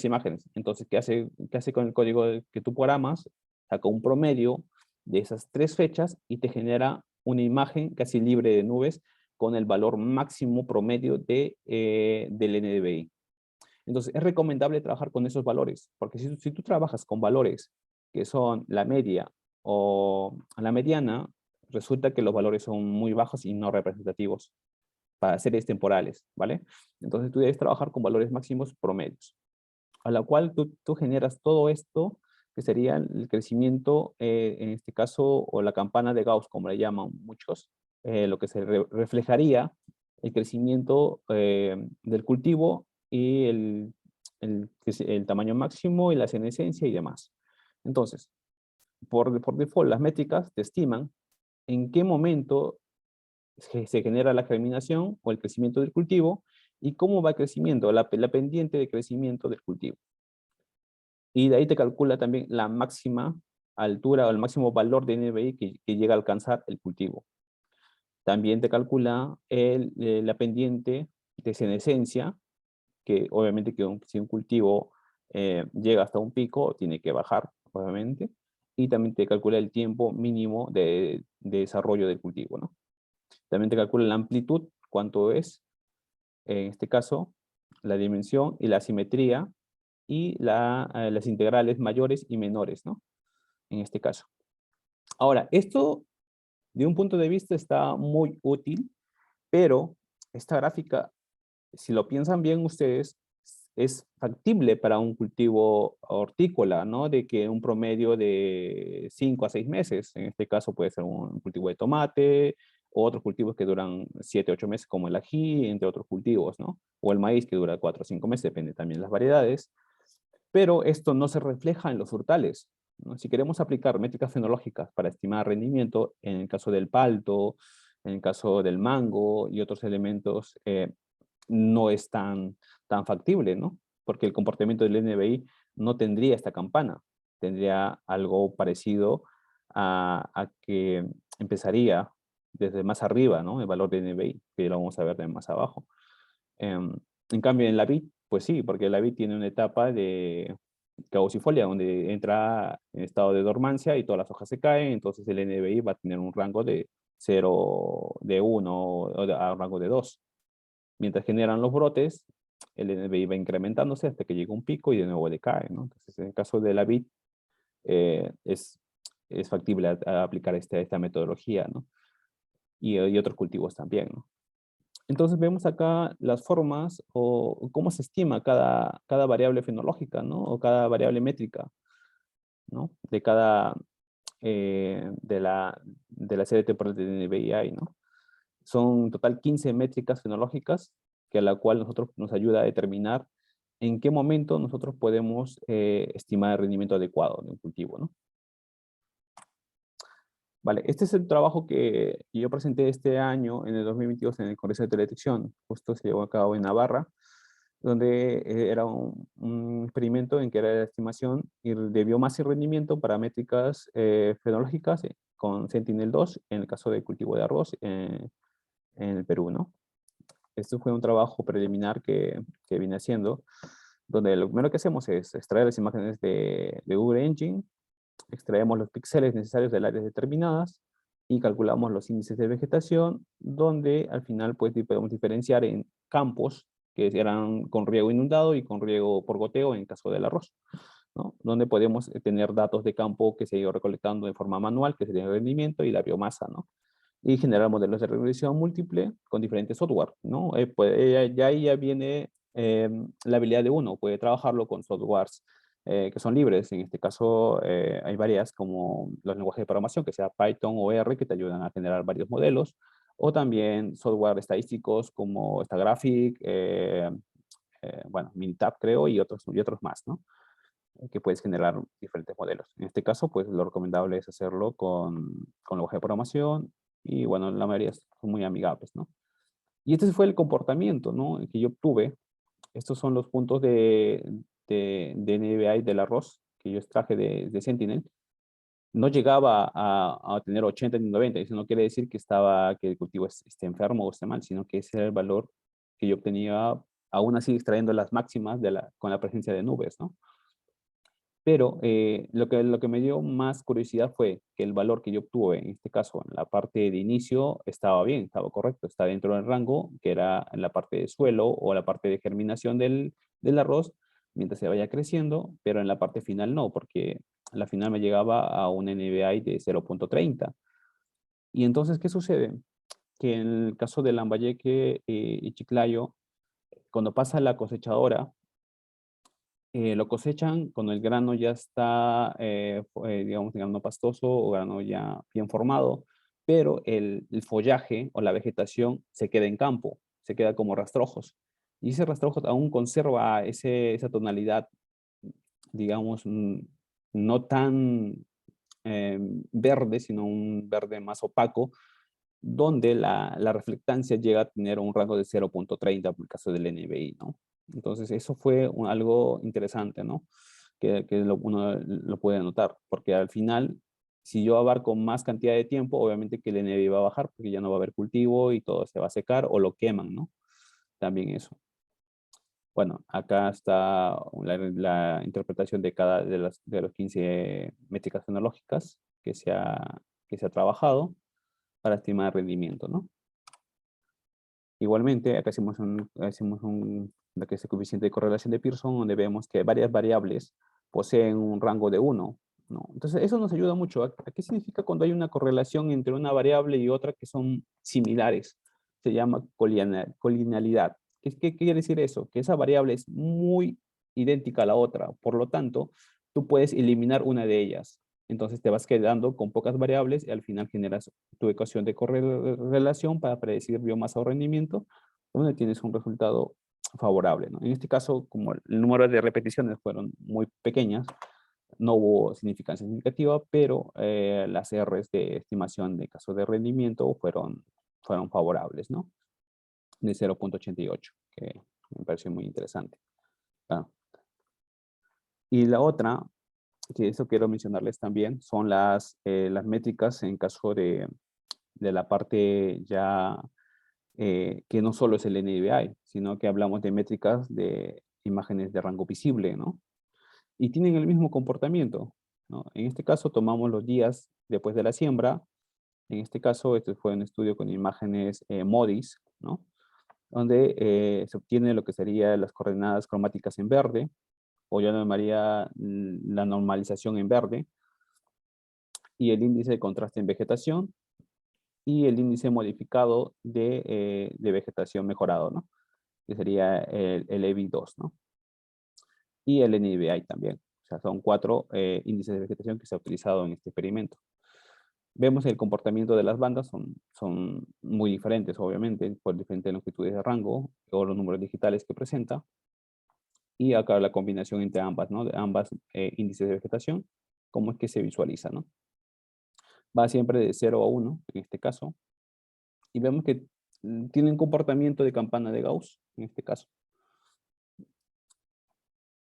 imágenes. Entonces, ¿qué hace con el código que tú programas? Saca un promedio de esas 3 fechas y te genera una imagen casi libre de nubes con el valor máximo promedio del NDVI. Entonces, es recomendable trabajar con esos valores, porque si tú trabajas con valores que son la media o la mediana, resulta que los valores son muy bajos y no representativos para series temporales, ¿vale? Entonces, tú debes trabajar con valores máximos promedios, a la cual tú generas todo esto, que sería el crecimiento, en este caso, o la campana de Gauss, como le llaman muchos, lo que se reflejaría el crecimiento del cultivo y el tamaño máximo y la senescencia y demás. Entonces, por default, las métricas te estiman en qué momento se genera la germinación o el crecimiento del cultivo y cómo va crecimiento, la pendiente de crecimiento del cultivo. Y de ahí te calcula también la máxima altura o el máximo valor de NBI que llega a alcanzar el cultivo. También te calcula la pendiente de senescencia, que obviamente que si un cultivo llega hasta un pico, tiene que bajar, obviamente, y también te calcula el tiempo mínimo de desarrollo del cultivo, ¿no? También te calcula la amplitud, cuánto es, en este caso, la dimensión y la simetría, y las integrales mayores y menores, ¿no? En este caso. Ahora, esto de un punto de vista está muy útil, pero esta gráfica, si lo piensan bien ustedes, es factible para un cultivo hortícola, ¿no? De que un promedio de 5 a 6 meses, en este caso puede ser un cultivo de tomate, o otros cultivos que duran 7, 8 meses, como el ají, entre otros cultivos, ¿no? O el maíz que dura 4 o 5 meses, depende también de las variedades. Pero esto no se refleja en los frutales, ¿no? Si queremos aplicar métricas fenológicas para estimar rendimiento, en el caso del palto, en el caso del mango y otros elementos, no es tan factible, ¿no? Porque el comportamiento del NBI no tendría esta campana, tendría algo parecido a que empezaría desde más arriba, ¿no? El valor de NBI, que lo vamos a ver de más abajo. En cambio, en la vid, pues sí, porque la vid tiene una etapa de caducifolia, donde entra en estado de dormancia y todas las hojas se caen, entonces el NBI va a tener un rango de 0, de 1 a un rango de 2. Mientras generan los brotes, el NBI va incrementándose hasta que llega un pico y de nuevo decae, ¿no? Entonces, en el caso de la vid, eh, es, es factible aplicar esta metodología, ¿no? Y otros cultivos también, ¿no? Entonces vemos acá las formas o cómo se estima cada variable fenológica, ¿no? O cada variable métrica, ¿no? De cada, de la serie temporal de NBI, ¿no? Son en total 15 métricas fenológicas que a la cual nosotros nos ayuda a determinar en qué momento nosotros podemos estimar el rendimiento adecuado de un cultivo, ¿no? Vale, este es el trabajo que yo presenté este año, en el 2022, en el Congreso de Teledetección. Justo se llevó a cabo en Navarra, donde era un experimento en que era la estimación de biomasa y rendimiento para métricas fenológicas con Sentinel-2, en el caso del cultivo de arroz en el Perú, ¿no? Esto fue un trabajo preliminar que vine haciendo, donde lo primero que hacemos es extraer las imágenes de Google Engine, extraemos los píxeles necesarios de áreas determinadas y calculamos los índices de vegetación, donde al final pues podemos diferenciar en campos que eran con riego inundado y con riego por goteo en el caso del arroz, ¿no? Donde podemos tener datos de campo que se ha ido recolectando de forma manual, que sería el rendimiento y la biomasa, ¿no? Y generar modelos de regresión múltiple con diferentes software, ¿no? Pues, ya ahí ya viene la habilidad de uno, puede trabajarlo con softwares que son libres. En este caso hay varias como los lenguajes de programación, que sea Python o R, que te ayudan a generar varios modelos, o también software estadísticos como Stagraphic, bueno, Minitab creo, y otros más, ¿no? Que puedes generar diferentes modelos. En este caso, pues lo recomendable es hacerlo con lenguaje de programación y bueno, la mayoría son muy amigables, ¿no? Y este fue el comportamiento, ¿no? Que yo obtuve. Estos son los puntos de NBI del arroz que yo extraje de Sentinel. No llegaba a tener 80 ni 90, eso no quiere decir que el cultivo esté enfermo o esté mal, sino que ese era el valor que yo obtenía, aún así extrayendo las máximas con la presencia de nubes, ¿no? Pero lo que me dio más curiosidad fue que el valor que yo obtuve, en este caso en la parte de inicio, estaba bien, estaba correcto, está dentro del rango, que era en la parte de suelo o la parte de germinación del arroz, mientras se vaya creciendo, pero en la parte final no, porque a la final me llegaba a un NBI de 0.30. Y entonces, ¿qué sucede? Que en el caso de Lambayeque y Chiclayo, cuando pasa la cosechadora, lo cosechan cuando el grano ya está, digamos, grano pastoso o grano ya bien formado, pero el follaje o la vegetación se queda en campo, se queda como rastrojos. Y ese rastrojo aún conserva esa tonalidad, digamos, no tan verde, sino un verde más opaco, donde la reflectancia llega a tener un rango de 0.30 por el caso del NBI, ¿no? Entonces, eso fue algo interesante, ¿no? Que uno lo puede notar, porque al final, si yo abarco más cantidad de tiempo, obviamente que el NBI va a bajar, porque ya no va a haber cultivo y todo se va a secar o lo queman, ¿no? También eso. Bueno, acá está la interpretación de cada de los 15 métricas fenológicas que se ha trabajado para estimar rendimiento, ¿no? Igualmente, acá lo que es el coeficiente de correlación de Pearson, donde vemos que varias variables poseen un rango de 1, ¿no? Entonces, eso nos ayuda mucho. ¿A qué significa cuando hay una correlación entre una variable y otra que son similares? Se llama colinealidad. ¿Qué quiere decir eso? Que esa variable es muy idéntica a la otra. Por lo tanto, tú puedes eliminar una de ellas. Entonces te vas quedando con pocas variables y al final generas tu ecuación de correlación para predecir biomasa o rendimiento, donde tienes un resultado favorable, ¿no? En este caso, como el número de repeticiones fueron muy pequeñas, no hubo significancia significativa, pero las R's de estimación de caso de rendimiento fueron favorables, ¿no? De 0,88, que me pareció muy interesante. Ah. Y la otra, que eso quiero mencionarles también, son las métricas en caso de la parte ya que no solo es el NDVI, sino que hablamos de métricas de imágenes de rango visible, ¿no? Y tienen el mismo comportamiento, ¿no? En este caso tomamos los días después de la siembra. En este caso, este fue un estudio con imágenes MODIS, ¿no? Donde se obtiene lo que serían las coordenadas cromáticas en verde, o yo llamaría la normalización en verde, y el índice de contraste en vegetación, y el índice modificado de vegetación mejorado, ¿no? Que sería el EBI2, ¿no? Y el NDVI también. O sea, son 4 índices de vegetación que se ha utilizado en este experimento. Vemos el comportamiento de las bandas son muy diferentes, obviamente, por diferentes longitudes de rango o los números digitales que presenta. Y acá la combinación entre ambas, ¿no? De ambas índices de vegetación, cómo es que se visualiza, ¿no? Va siempre de 0 a 1, en este caso. Y vemos que tienen comportamiento de campana de Gauss, en este caso.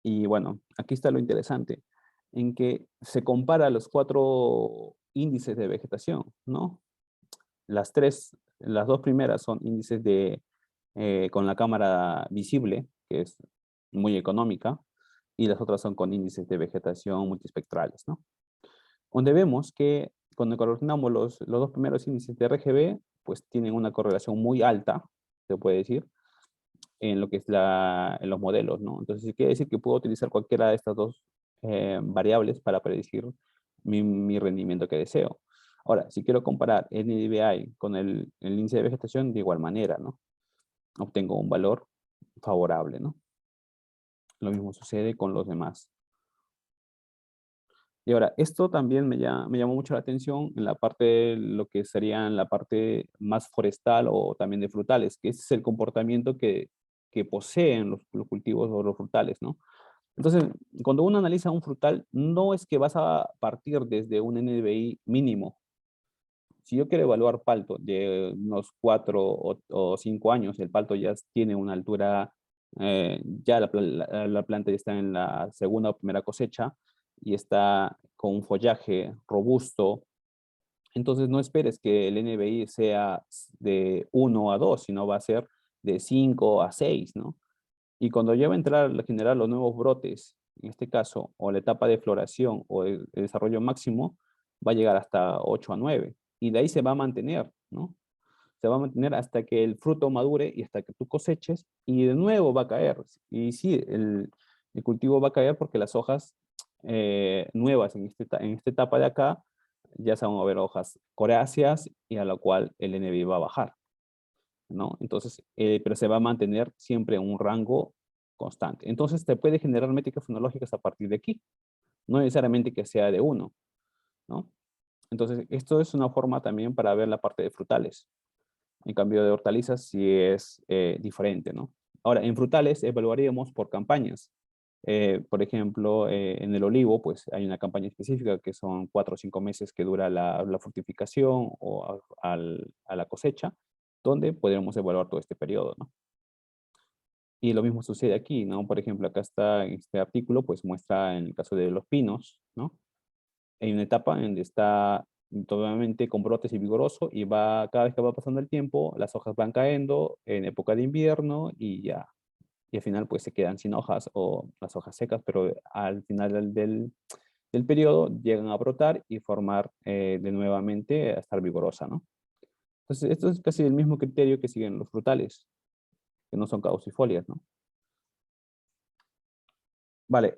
Y bueno, aquí está lo interesante, en que se compara los 4 índices de vegetación, ¿no? Las 2 primeras son índices con la cámara visible, que es muy económica, y las otras son con índices de vegetación multiespectrales, ¿no? Donde vemos que cuando correlacionamos los 2 primeros índices de RGB, pues tienen una correlación muy alta, se puede decir, en lo que es en los modelos, ¿no? Entonces, quiere decir que puedo utilizar cualquiera de estas 2 variables para predecir mi rendimiento que deseo. Ahora, si quiero comparar NDVI con el índice de vegetación, de igual manera, ¿no? Obtengo un valor favorable, ¿no? Lo mismo sucede con los demás. Y ahora, esto también me llamó mucho la atención en la parte, lo que sería en la parte más forestal o también de frutales, que ese es el comportamiento que poseen los cultivos o los frutales, ¿no? Entonces, cuando uno analiza un frutal, no es que vas a partir desde un NDVI mínimo. Si yo quiero evaluar palto de unos 4 o 5 años, el palto ya tiene una altura, ya la planta ya está en la segunda o primera cosecha y está con un follaje robusto. Entonces no esperes que el NBI sea de 1 a 2, sino va a ser de 5 a 6, ¿no? Y cuando ya va a entrar a generar los nuevos brotes, en este caso, o la etapa de floración o el desarrollo máximo, va a llegar hasta 8 a 9. Y de ahí se va a mantener, ¿no? Se va a mantener hasta que el fruto madure y hasta que tú coseches y de nuevo va a caer. Y sí, el cultivo va a caer porque las hojas nuevas en esta etapa de acá ya se van a ver hojas coreáceas y a la cual el NBI va a bajar, ¿no? Entonces, pero se va a mantener siempre en un rango constante. Entonces, te puede generar métricas fenológicas a partir de aquí, no necesariamente que sea de 1, ¿no? Entonces, esto es una forma también para ver la parte de frutales. En cambio de hortalizas sí es diferente, ¿no? Ahora, en frutales evaluaríamos por campañas. Por ejemplo, en el olivo, pues hay una campaña específica que son 4 o 5 meses que dura la fructificación o a la cosecha, donde podríamos evaluar todo este periodo, ¿no? Y lo mismo sucede aquí, ¿no? Por ejemplo, acá está en este artículo, pues muestra en el caso de los pinos, ¿no? Hay una etapa en donde está totalmente con brotes y vigoroso y cada vez que va pasando el tiempo, las hojas van cayendo en época de invierno y ya y al final pues se quedan sin hojas o las hojas secas, pero al final del periodo llegan a brotar y formar de nuevamente a estar vigorosa, ¿no? Entonces, esto es casi el mismo criterio que siguen los frutales, que no son caducifolias, ¿no? Vale,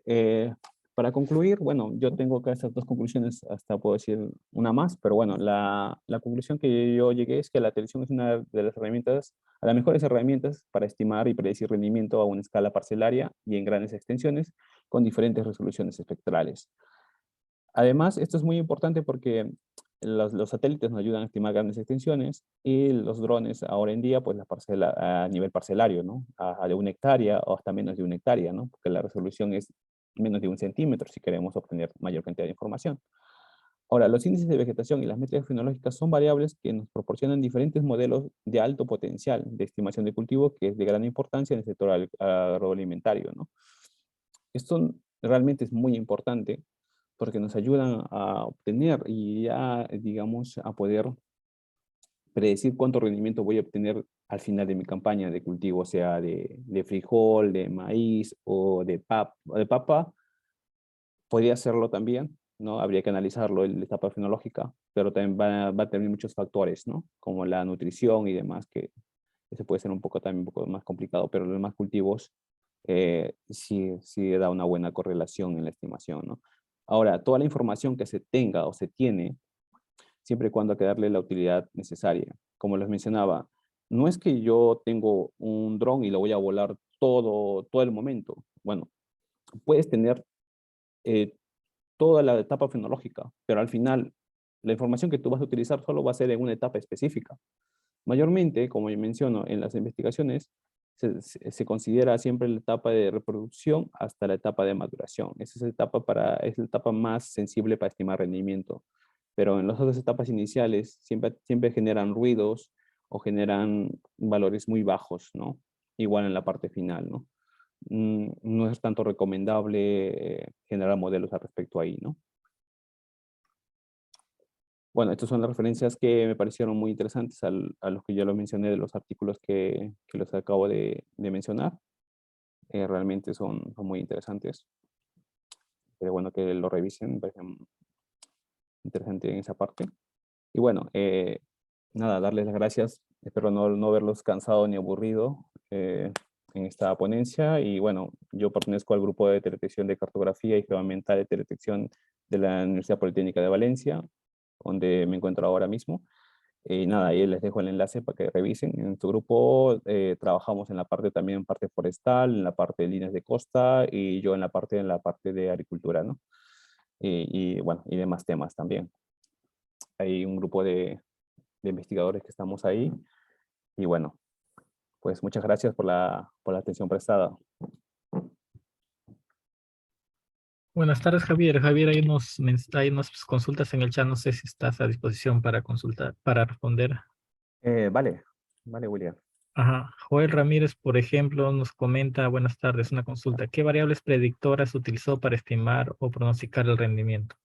para concluir, bueno, yo tengo acá estas dos conclusiones, hasta puedo decir una más, pero bueno, la conclusión que yo llegué es que la televisión es una de las herramientas, a las mejores herramientas para estimar y predecir rendimiento a una escala parcelaria y en grandes extensiones con diferentes resoluciones espectrales. Además, esto es muy importante porque los satélites nos ayudan a estimar grandes extensiones y los drones ahora en día, pues la parcela a nivel parcelario, ¿no? De una hectárea o hasta menos de una hectárea, ¿no? Porque la resolución es menos de 1 centímetro si queremos obtener mayor cantidad de información. Ahora, los índices de vegetación y las métricas fenológicas son variables que nos proporcionan diferentes modelos de alto potencial de estimación de cultivo, que es de gran importancia en el sector agroalimentario, ¿no? Esto realmente es muy importante porque nos ayudan a obtener y ya, digamos, a poder predecir cuánto rendimiento voy a obtener al final de mi campaña de cultivo, sea de frijol, de maíz o de papa. Podría hacerlo también, ¿no? Habría que analizarlo en la etapa fenológica, pero también va a tener muchos factores, ¿no? Como la nutrición y demás, que ese puede ser un poco también un poco más complicado, pero los demás cultivos sí da una buena correlación en la estimación, ¿no? Ahora, toda la información que se tenga o se tiene, siempre y cuando hay que darle la utilidad necesaria. Como les mencionaba, no es que yo tengo un dron y lo voy a volar todo el momento. Bueno, puedes tener eh, toda la etapa fenológica, pero al final la información que tú vas a utilizar solo va a ser en una etapa específica. Mayormente, como yo menciono, en las investigaciones se considera siempre la etapa de reproducción hasta la etapa de maduración. Esa es es la etapa más sensible para estimar rendimiento. Pero en las otras etapas iniciales siempre generan ruidos o generan valores muy bajos, ¿no? Igual en la parte final, ¿no? No es tanto recomendable generar modelos al respecto ahí, ¿no? Bueno, estas son las referencias que me parecieron muy interesantes a los que yo lo mencioné de los artículos que los acabo de mencionar. Realmente son muy interesantes. Pero bueno que lo revisen, me parece interesante en esa parte. Y bueno, nada, darles las gracias. Espero no verlos cansado ni aburrido en esta ponencia. Y bueno, yo pertenezco al grupo de detección de cartografía y geoambiental de detección de la Universidad Politécnica de Valencia, donde me encuentro ahora mismo. Y nada, ahí les dejo el enlace para que revisen. En tu grupo trabajamos en la parte también, en parte forestal, en la parte de líneas de costa y yo en la parte de agricultura, ¿no? Y bueno, y demás temas también. Hay un grupo de investigadores que estamos ahí y bueno, pues muchas gracias por la atención prestada. Buenas tardes, Javier. Javier, hay unas consultas en el chat. No sé si estás a disposición para consultar, para responder. Vale, William. Ajá. Joel Ramírez, por ejemplo, nos comenta, buenas tardes, una consulta. ¿Qué variables predictoras utilizó para estimar o pronosticar el rendimiento?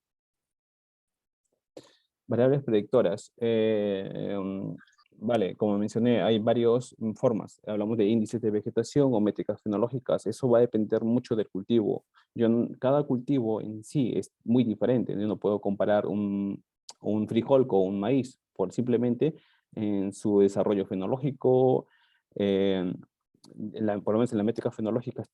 Variables predictoras. Vale, como mencioné, hay varias formas. Hablamos de índices de vegetación o métricas fenológicas. Eso va a depender mucho del cultivo. Cada cultivo en sí es muy diferente. Yo no puedo comparar un frijol con un maíz por simplemente en su desarrollo fenológico. eh, por lo menos en las métricas fenológicas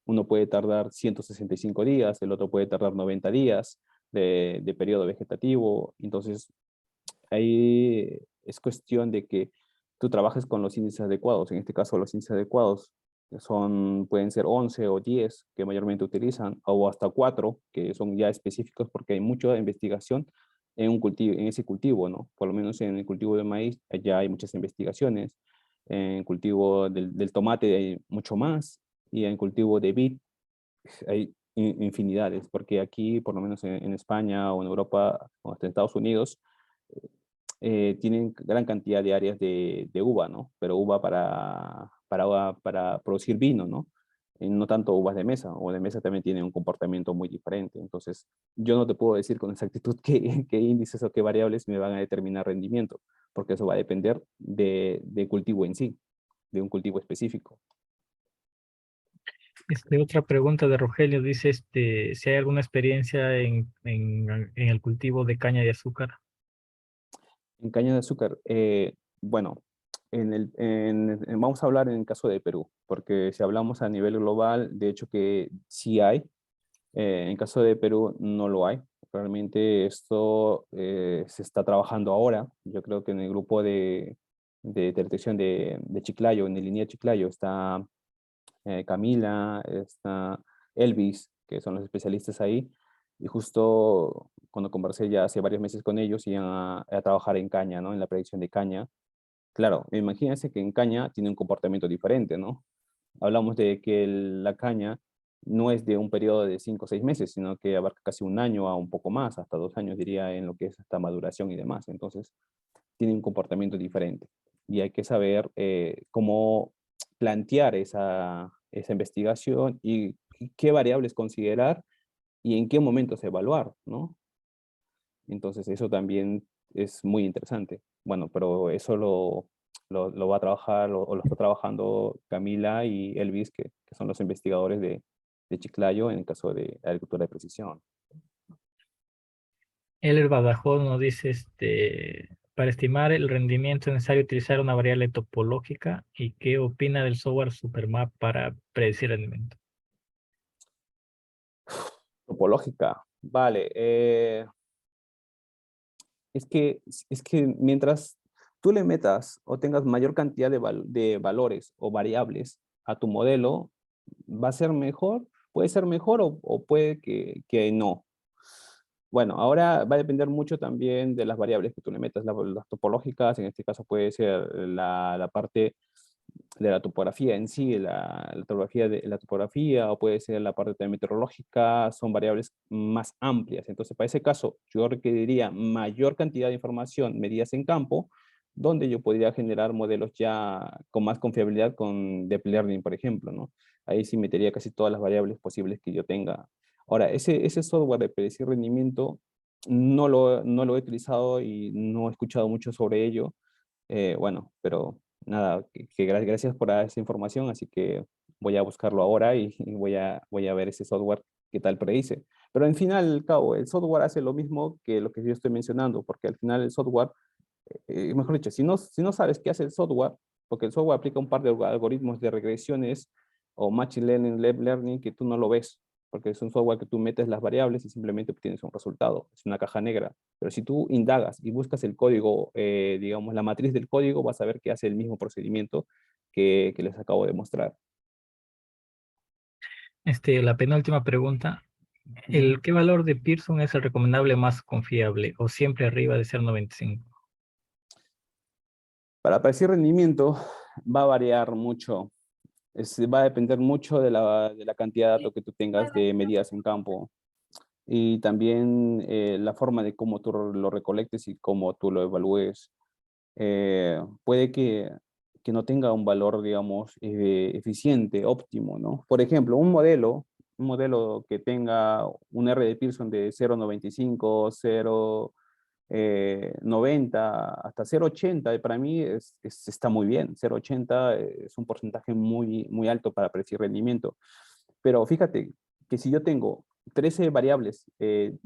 uno puede tardar 165 días, el otro puede tardar 90 días de periodo vegetativo. Entonces, ahí es cuestión de que tú trabajes con los índices adecuados. En este caso, los índices adecuados pueden ser 11 o 10 que mayormente utilizan, o hasta 4 que son ya específicos porque hay mucha investigación en ese cultivo, ¿no? Por lo menos en el cultivo de maíz ya hay muchas investigaciones. En el cultivo del tomate hay mucho más, y en el cultivo de vid hay infinidades, porque aquí, por lo menos en España o en Europa o hasta en Estados Unidos, tienen gran cantidad de áreas de uva, ¿no? Pero uva para producir vino, ¿no? No tanto uvas de mesa, o de mesa también tienen un comportamiento muy diferente. Entonces, yo no te puedo decir con exactitud qué índices o qué variables me van a determinar rendimiento, porque eso va a depender de cultivo en sí, de un cultivo específico. Otra pregunta de Rogelio dice si hay alguna experiencia en el cultivo de caña de azúcar. En caña de azúcar, bueno, vamos a hablar en el caso de Perú, porque si hablamos a nivel global, de hecho que sí hay. En caso de Perú no lo hay. Realmente esto se está trabajando ahora. Yo creo que en el grupo de detección de Chiclayo, en la línea Chiclayo, está Camila, está Elvis, que son los especialistas ahí. Y justo cuando conversé ya hace varios meses con ellos, iban a trabajar en caña, ¿no? En la predicción de caña. Claro, imagínense que en caña tiene un comportamiento diferente, ¿no? Hablamos de que la caña no es de un periodo de 5 o 6 meses, sino que abarca casi un año a un poco más, hasta 2 años diría en lo que es hasta maduración y demás. Entonces, tiene un comportamiento diferente. Y hay que saber cómo plantear esa investigación y qué variables considerar y en qué momentos evaluar, ¿no? Entonces, eso también es muy interesante. Bueno, pero eso lo va a trabajar o lo está trabajando Camila y Elvis, que son los investigadores de Chiclayo en el caso de agricultura de precisión. Eller Badajoz nos dice, para estimar el rendimiento es necesario utilizar una variable topológica y qué opina del software Supermap para predecir rendimiento. Topológica, vale. Es que mientras tú le metas o tengas mayor cantidad de valores o variables a tu modelo, va a ser mejor, puede ser mejor o puede que no. Bueno, ahora va a depender mucho también de las variables que tú le metas, las topológicas, en este caso puede ser la parte de la topografía en sí, la topografía, o puede ser la parte también meteorológica, son variables más amplias. Entonces, para ese caso, yo requeriría mayor cantidad de información, medidas en campo, donde yo podría generar modelos ya con más confiabilidad con Deep Learning, por ejemplo, ¿no? Ahí sí metería casi todas las variables posibles que yo tenga. Ahora, ese software de predecir rendimiento no lo he utilizado y no he escuchado mucho sobre ello. Bueno, pero nada, gracias por esa información, así que voy a buscarlo ahora y voy a ver ese software qué tal predice. Pero al final, al cabo, el software hace lo mismo que lo que yo estoy mencionando, porque al final el software, mejor dicho, si no sabes qué hace el software, porque el software aplica un par de algoritmos de regresiones o machine learning, deep learning, que tú no lo ves, porque es un software que tú metes las variables y simplemente obtienes un resultado, es una caja negra. Pero si tú indagas y buscas el código, digamos, la matriz del código, vas a ver que hace el mismo procedimiento que les acabo de mostrar. La penúltima pregunta, Ujú. ¿qué valor de Pearson es el recomendable más confiable o siempre arriba de 0,95? Para predecir rendimiento va a variar mucho. Va a depender mucho de la cantidad de datos que tú tengas de medidas en campo y también la forma de cómo tú lo recolectes y cómo tú lo evalúes. Puede que no tenga un valor, digamos, eficiente, óptimo, ¿no? Por ejemplo, un modelo que tenga un R de Pearson de 0,95, 0,90 hasta 0,80, para mí está muy bien. 0,80 es un porcentaje muy, muy alto para predecir rendimiento. Pero fíjate que si yo tengo 13 variables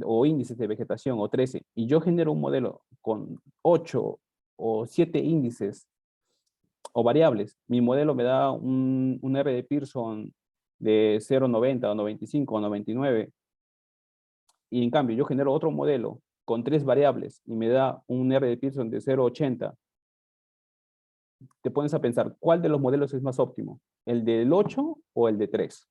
o índices de vegetación o 13 y yo genero un modelo con 8 o 7 índices o variables, mi modelo me da un R de Pearson de 0,90 o 95 o 99 y en cambio yo genero otro modelo con 3 variables y me da un R de Pearson de 0,80, te pones a pensar, ¿cuál de los modelos es más óptimo? ¿El del 8 o el de 3?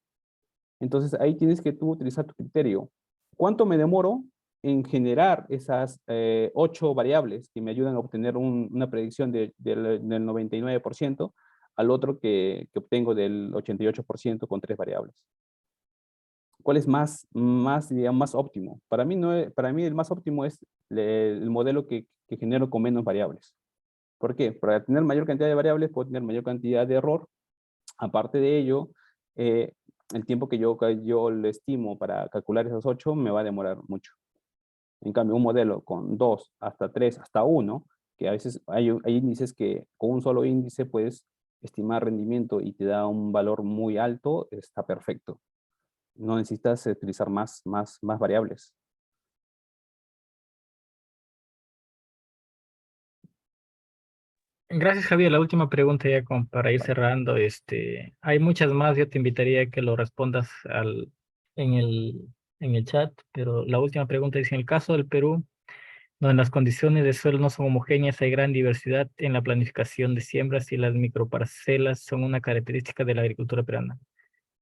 Entonces ahí tienes que tú utilizar tu criterio. ¿Cuánto me demoro en generar esas 8 variables que me ayudan a obtener una predicción del 99% al otro que obtengo del 88% con 3 variables? ¿Cuál es digamos, más óptimo? Para mí, no para mí el más óptimo es el modelo que genero con menos variables. ¿Por qué? Para tener mayor cantidad de variables puedo tener mayor cantidad de error. Aparte de ello, eh, el tiempo que yo le estimo para calcular esos 8 me va a demorar mucho. En cambio, un modelo con 2 hasta 3 hasta uno, que a veces hay índices que con un solo índice puedes estimar rendimiento y te da un valor muy alto, está perfecto. No necesitas utilizar más variables. Gracias, Javier. La última pregunta ya como para ir Vale. cerrando. Hay muchas más. Yo te invitaría a que lo respondas en en el chat, pero la última pregunta dice, en el caso del Perú, donde las condiciones de suelo no son homogéneas, hay gran diversidad en la planificación de siembras y las microparcelas son una característica de la agricultura peruana.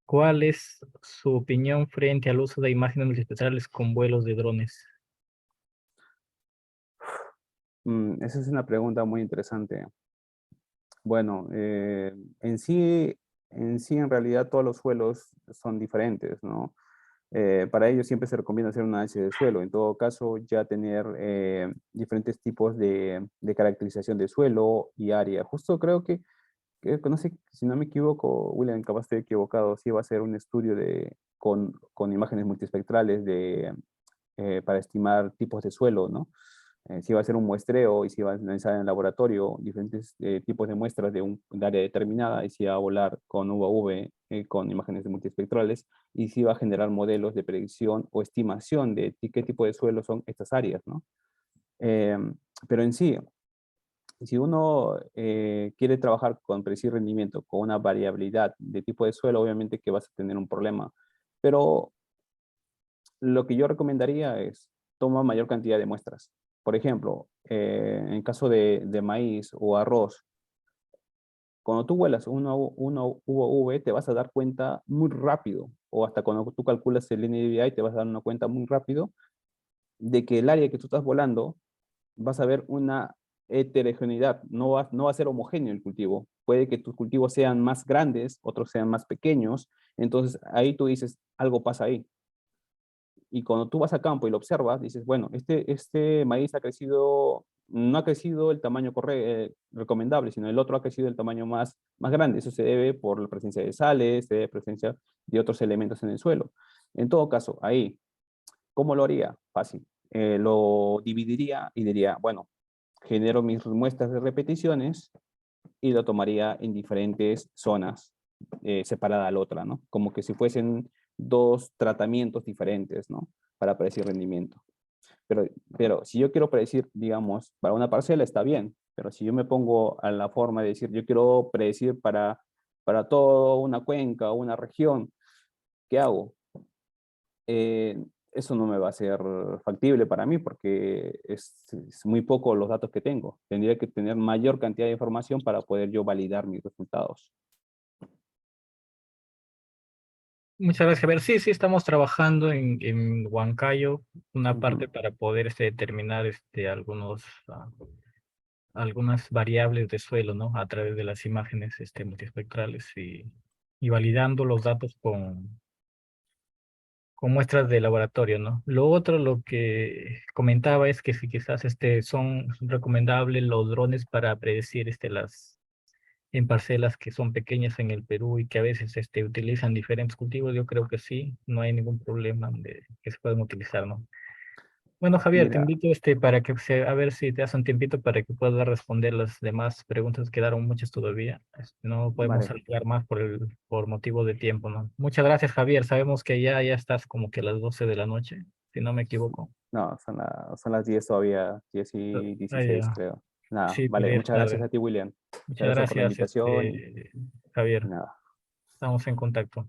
¿Cuál es su opinión frente al uso de imágenes multiespectrales con vuelos de drones? Esa es una pregunta muy interesante. Bueno, en realidad todos los suelos son diferentes, ¿no? Para ello siempre se recomienda hacer un análisis de suelo. En todo caso, ya tener diferentes tipos de caracterización de suelo y área. Justo creo que no sé, si no me equivoco, William, capaz estoy equivocado, sí va a ser un estudio con imágenes multiespectrales para estimar tipos de suelo, ¿no? Si va a ser un muestreo y si va a analizar en el laboratorio diferentes tipos de muestras de área determinada y si va a volar con UAV, con imágenes multiespectrales y si va a generar modelos de predicción o estimación de qué tipo de suelo son estas áreas, ¿no? Eh, pero en sí, si uno quiere trabajar con predecir rendimiento con una variabilidad de tipo de suelo, obviamente que vas a tener un problema. Pero lo que yo recomendaría es toma mayor cantidad de muestras. Por ejemplo, en caso de maíz o arroz, cuando tú vuelas una UAV te vas a dar cuenta muy rápido, o hasta cuando tú calculas el NDVI te vas a dar una cuenta muy rápido de que el área que tú estás volando vas a ver una heterogeneidad, no va a ser homogéneo el cultivo. Puede que tus cultivos sean más grandes, otros sean más pequeños, entonces ahí tú dices, algo pasa ahí. Y cuando tú vas a campo y lo observas, dices, bueno, este maíz ha crecido, no ha crecido el tamaño recomendable, sino el otro ha crecido el tamaño más grande. Eso se debe por la presencia de sales, se debe por la presencia de otros elementos en el suelo. En todo caso, ahí, ¿cómo lo haría? Fácil. Lo dividiría y diría, bueno, genero mis muestras de repeticiones y lo tomaría en diferentes zonas separada a la otra, ¿no? Como que si fuesen dos tratamientos diferentes, ¿no? Para predecir rendimiento. Pero, pero si yo quiero predecir, digamos, para una parcela está bien, pero si yo me pongo a la forma de decir, yo quiero predecir para toda una cuenca o una región, ¿qué hago? Eso no me va a ser factible para mí porque es muy poco los datos que tengo. Tendría que tener mayor cantidad de información para poder yo validar mis resultados. Muchas gracias, Javier. Sí, sí, estamos trabajando en Huancayo, una parte Ujú. para poder determinar algunas variables de suelo, ¿no? A través de las imágenes multiespectrales y validando los datos con muestras de laboratorio, ¿no? Lo otro, lo que comentaba es que si quizás son recomendables los drones para predecir en parcelas que son pequeñas en el Perú y que a veces utilizan diferentes cultivos, yo creo que sí, no hay ningún problema de que se puedan utilizar, ¿no? Bueno, Javier, te Mira, invito para a ver si te das un tiempito para que puedas responder las demás preguntas, quedaron muchas todavía. No podemos vale. alargar más por motivo de tiempo, ¿no? Muchas gracias, Javier. Sabemos que ya estás como que a las 12 de la noche, si no me equivoco. No, son las 10 todavía, 10 Ah, y ah, 16 ya. creo. Nada, Sí, pues vale, ya es muchas gracias tarde. a ti, William. Muchas Muchas gracias por la gracias, invitación y Javier. nada, Estamos en contacto.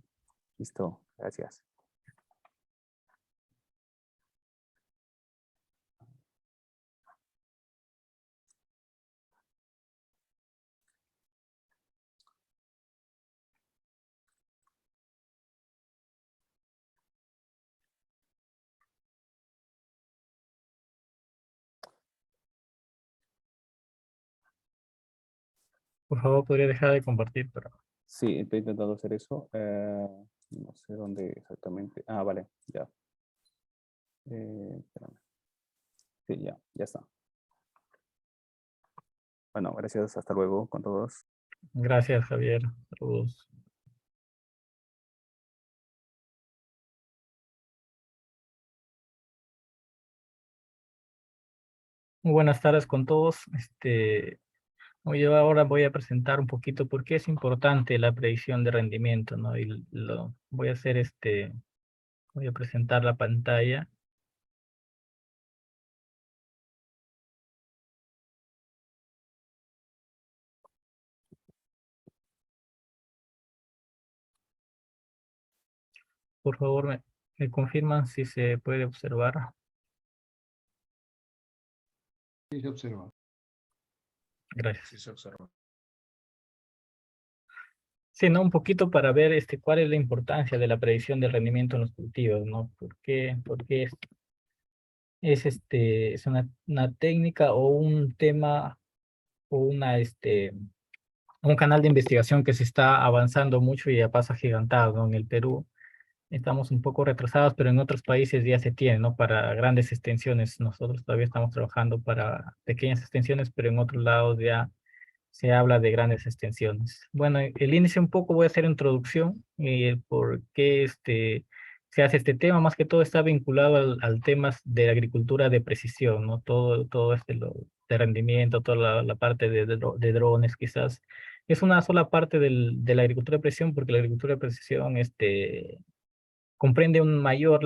listo, gracias. Por favor, podría dejar de compartir, pero Sí, estoy intentando hacer eso. No sé dónde exactamente. Ah, vale, ya. Espérame. Sí, ya está. Bueno, gracias, hasta luego con todos. gracias, Javier. Saludos. Muy buenas tardes con todos. Yo ahora voy a presentar un poquito por qué es importante la predicción de rendimiento, ¿no? Y lo voy a hacer voy a presentar la pantalla. Por favor, me confirman si se puede observar. Sí, se observa. Gracias. Sí, se observa. Sí, ¿no? Un poquito para ver cuál es la importancia de la predicción del rendimiento en los cultivos, ¿no? ¿Por qué es una técnica o un tema o un canal de investigación que se está avanzando mucho y a paso agigantado, ¿no? En el Perú estamos un poco retrasados, pero en otros países ya se tiene, ¿no? Para grandes extensiones. Nosotros todavía estamos trabajando para pequeñas extensiones, pero en otros lados ya se habla de grandes extensiones. Bueno, el índice un poco voy a hacer introducción, por qué se hace este tema, más que todo está vinculado al temas de agricultura de precisión, ¿no? Todo lo de rendimiento, toda la parte de drones quizás. Es una sola parte de la agricultura de precisión, porque la agricultura de precisión comprende una mayor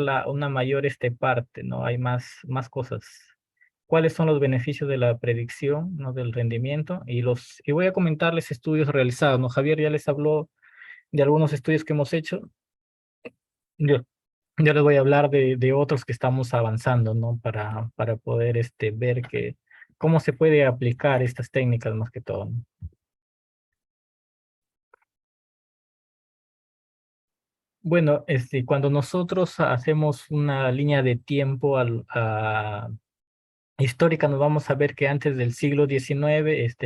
parte, ¿no? Hay más cosas. ¿Cuáles son los beneficios de la predicción, ¿no? Del rendimiento? Y voy a comentarles estudios realizados, ¿no? Javier ya les habló de algunos estudios que hemos hecho. Yo, yo les voy a hablar de otros que estamos avanzando, ¿no? Para poder ver cómo se puede aplicar estas técnicas más que todo, ¿no? Bueno, cuando nosotros hacemos una línea de tiempo histórica, nos vamos a ver que antes del siglo XIX,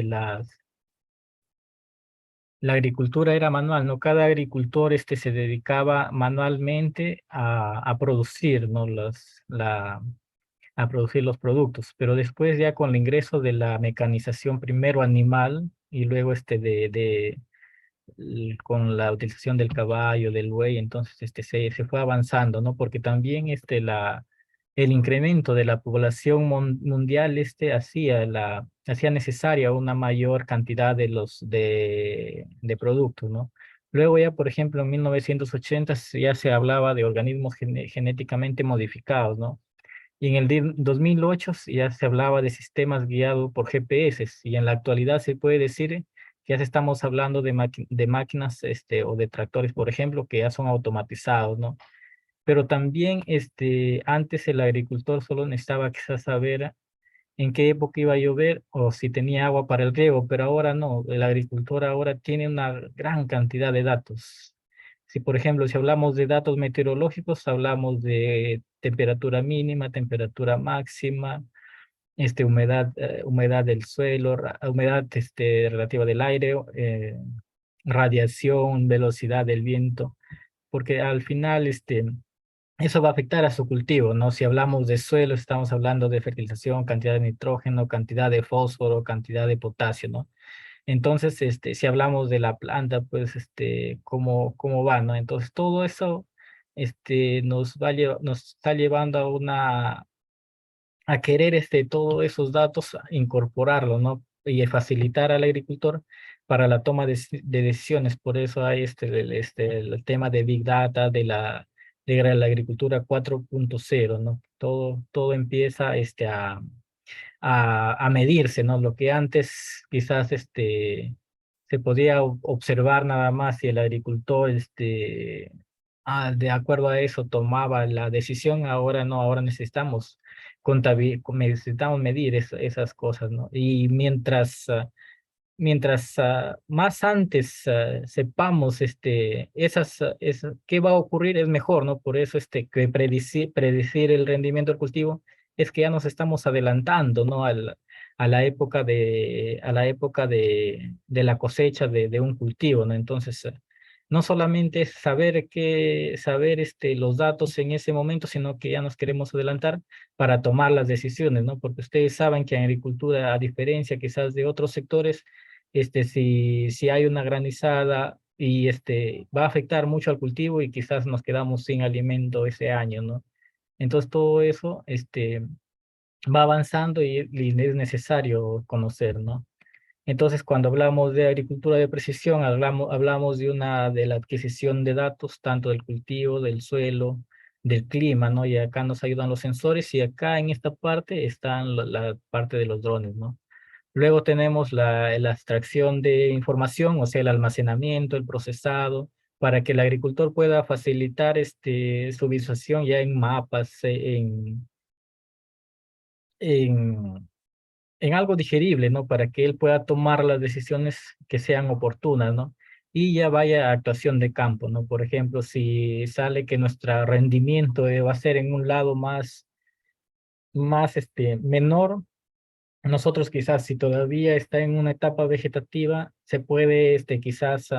la agricultura era manual, ¿no? Cada agricultor se dedicaba manualmente a producir, ¿no? A producir los productos, pero después ya con el ingreso de la mecanización, primero animal y luego con la utilización del caballo, del buey, entonces se fue avanzando, ¿no? Porque también el incremento de la población mundial hacía necesaria una mayor cantidad de productos, ¿no? Luego ya, por ejemplo, en 1980 ya se hablaba de organismos genéticamente modificados, ¿no? Y en el 2008 ya se hablaba de sistemas guiados por GPS, y en la actualidad se puede decir que ya estamos hablando de máquinas o de tractores, por ejemplo, que ya son automatizados, ¿no? Pero también antes el agricultor solo necesitaba quizás saber en qué época iba a llover o si tenía agua para el riego, pero ahora no, el agricultor ahora tiene una gran cantidad de datos. Si, por ejemplo, si hablamos de datos meteorológicos, hablamos de temperatura mínima, temperatura máxima, humedad del suelo, humedad relativa del aire, radiación, velocidad del viento, porque al final eso va a afectar a su cultivo, ¿no? Si hablamos de suelo, estamos hablando de fertilización, cantidad de nitrógeno, cantidad de fósforo, cantidad de potasio, ¿no? Entonces, si hablamos de la planta, pues, cómo va, ¿no? Entonces, todo eso, nos está llevando a querer, todos esos datos, incorporarlo, ¿no? Y facilitar al agricultor para la toma de decisiones. Por eso hay el tema de Big Data, de la agricultura 4.0, ¿no? Todo empieza a medirse, ¿no? Lo que antes quizás se podía observar nada más y el agricultor de acuerdo a eso tomaba la decisión, ahora no, ahora necesitamos medir esas cosas, ¿no? Y mientras más antes sepamos qué va a ocurrir es mejor, ¿no? Por eso que predecir el rendimiento del cultivo es que ya nos estamos adelantando, ¿no? A la época de la cosecha de un cultivo, ¿no? Entonces, no solamente es saber los datos en ese momento, sino que ya nos queremos adelantar para tomar las decisiones, ¿no? Porque ustedes saben que en agricultura, a diferencia quizás de otros sectores, si hay una granizada y va a afectar mucho al cultivo y quizás nos quedamos sin alimento ese año, ¿no? Entonces todo eso va avanzando y es necesario conocer, ¿no? Entonces, cuando hablamos de agricultura de precisión, hablamos de la adquisición de datos, tanto del cultivo, del suelo, del clima, ¿no? Y acá nos ayudan los sensores y acá en esta parte están la parte de los drones, ¿no? Luego tenemos la extracción de información, o sea, el almacenamiento, el procesado, para que el agricultor pueda facilitar su visualización ya en mapas, en, en algo digerible, ¿no? Para que él pueda tomar las decisiones que sean oportunas, ¿no? Y ya vaya a actuación de campo, ¿no? Por ejemplo, si sale que nuestro rendimiento va a ser en un lado más menor, nosotros quizás si todavía está en una etapa vegetativa, se puede quizás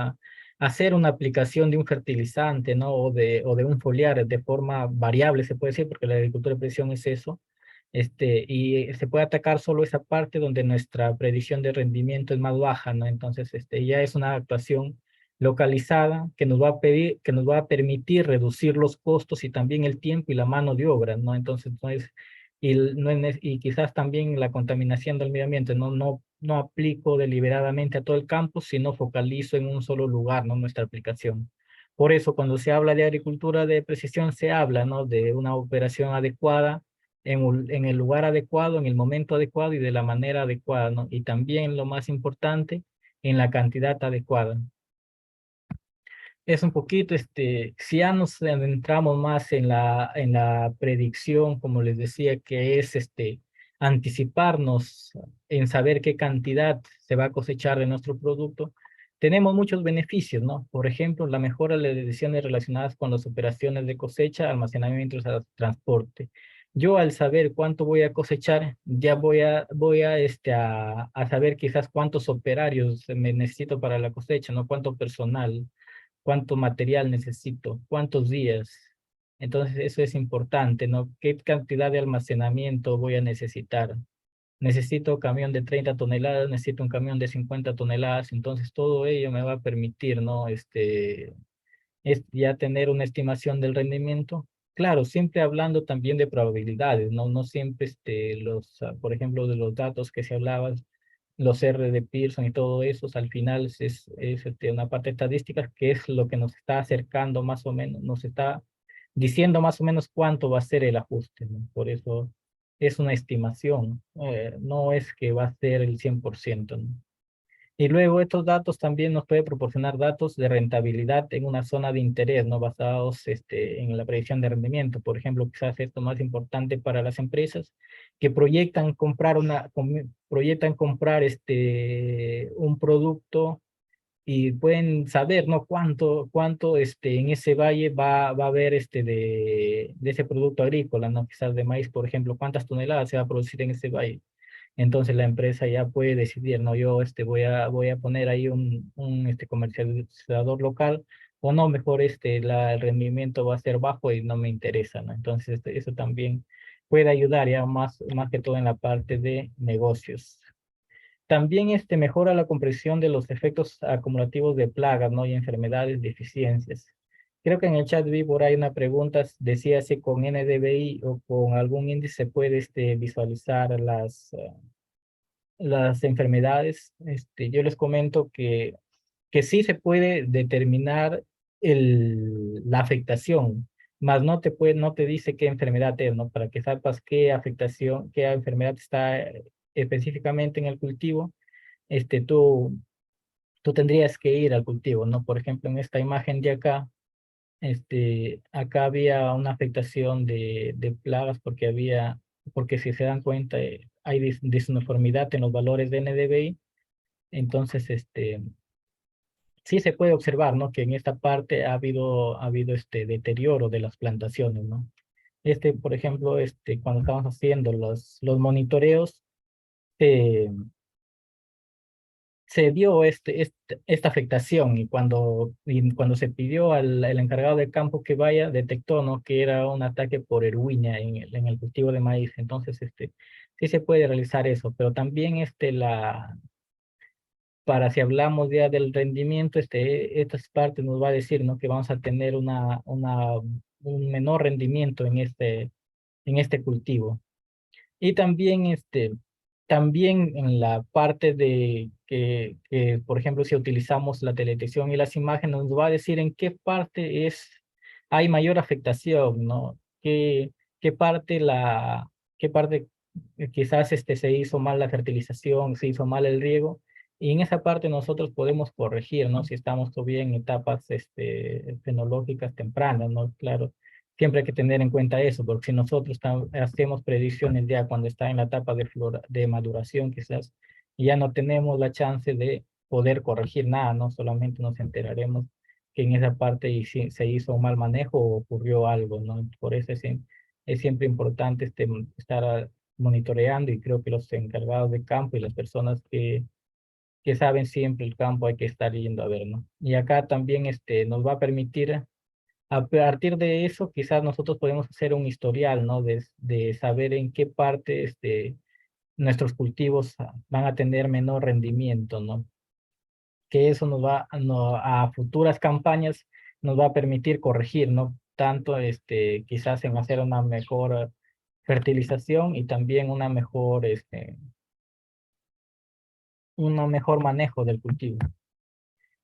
hacer una aplicación de un fertilizante, ¿no? O de un foliar de forma variable, se puede decir, porque la agricultura de precisión es eso. Y se puede atacar solo esa parte donde nuestra predicción de rendimiento es más baja, ¿no? Entonces, ya es una actuación localizada que nos va a pedir, que nos va a permitir reducir los costos y también el tiempo y la mano de obra, ¿no? Entonces, no es y quizás también la contaminación del medio ambiente, no aplico deliberadamente a todo el campo, sino focalizo en un solo lugar, ¿no? Nuestra aplicación. Por eso, cuando se habla de agricultura de precisión, se habla, ¿no? De una operación adecuada, en el lugar adecuado, en el momento adecuado y de la manera adecuada, ¿no? Y también lo más importante, en la cantidad adecuada. Es un poquito, si ya nos adentramos más en la predicción, como les decía, que es anticiparnos en saber qué cantidad se va a cosechar de nuestro producto, tenemos muchos beneficios, ¿no? Por ejemplo, la mejora de decisiones relacionadas con las operaciones de cosecha, almacenamiento y transporte. Yo al saber cuánto voy a cosechar, ya a saber quizás cuántos operarios me necesito para la cosecha, ¿no? Cuánto personal, cuánto material necesito, cuántos días. Entonces, eso es importante, ¿no? ¿Qué cantidad de almacenamiento voy a necesitar? Necesito un camión de 30 toneladas, necesito un camión de 50 toneladas, entonces todo ello me va a permitir, ¿no? Es ya tener una estimación del rendimiento. Claro, siempre hablando también de probabilidades, ¿no? No siempre, por ejemplo, de los datos que se hablaban, los R de Pearson y todo eso, al final es una parte estadística que es lo que nos está acercando más o menos, nos está diciendo más o menos cuánto va a ser el ajuste, ¿no? Por eso es una estimación, no es que va a ser el 100%, ¿no? Y luego estos datos también nos puede proporcionar datos de rentabilidad en una zona de interés, ¿no? Basados en la predicción de rendimiento. Por ejemplo, quizás esto más importante para las empresas que proyectan comprar un producto y pueden saber, ¿no? Cuánto en ese valle va a haber de ese producto agrícola, ¿no? Quizás de maíz, por ejemplo, cuántas toneladas se va a producir en ese valle. Entonces la empresa ya puede decidir, no, yo voy a poner ahí un comercializador local o no, mejor el rendimiento va a ser bajo y no me interesa, ¿no? Entonces eso también puede ayudar ya más que todo en la parte de negocios. También mejora la comprensión de los efectos acumulativos de plagas, ¿no? Y enfermedades, deficiencias. Creo que en el chat vi por ahí una pregunta, decía si con NDVI o con algún índice se puede visualizar las enfermedades. Yo les comento que sí se puede determinar la afectación, mas no te dice qué enfermedad es, ¿no? Para que sepas qué afectación, qué enfermedad está específicamente en el cultivo, tú tendrías que ir al cultivo, ¿no? Por ejemplo, en esta imagen de acá, acá había una afectación de plagas porque si se dan cuenta, hay disuniformidad en los valores de NDVI. Entonces, sí se puede observar, ¿no? Que en esta parte ha habido este deterioro de las plantaciones, ¿no? Por ejemplo, cuando estamos haciendo los monitoreos, eh, se dio esta afectación y cuando se pidió al encargado de campo que vaya, detectó, ¿no? Que era un ataque por Erwinia en el cultivo de maíz. Entonces, sí se puede realizar eso, pero también para si hablamos ya del rendimiento, esta parte nos va a decir, ¿no? Que vamos a tener un menor rendimiento en este cultivo. Y también también en la parte de por ejemplo, si utilizamos la teledetección y las imágenes, nos va a decir en qué parte hay mayor afectación, ¿no? Qué parte qué parte quizás se hizo mal la fertilización, se hizo mal el riego, y en esa parte nosotros podemos corregir, ¿no? Si estamos todavía en etapas fenológicas tempranas, ¿no? Claro, siempre hay que tener en cuenta eso, porque si nosotros hacemos predicciones ya cuando está en la etapa de maduración, quizás ya no tenemos la chance de poder corregir nada, ¿no? Solamente nos enteraremos que en esa parte se hizo un mal manejo o ocurrió algo, ¿no? Por eso es siempre importante estar monitoreando, y creo que los encargados de campo y las personas que saben siempre el campo hay que estar yendo a ver, ¿no? Y acá también nos va a permitir, a partir de eso, quizás nosotros podemos hacer un historial, ¿no? De saber en qué parte nuestros cultivos van a tener menor rendimiento, ¿no? Que eso nos va a futuras campañas nos va a permitir corregir, ¿no? Tanto quizás en hacer una mejor fertilización, y también un mejor manejo del cultivo.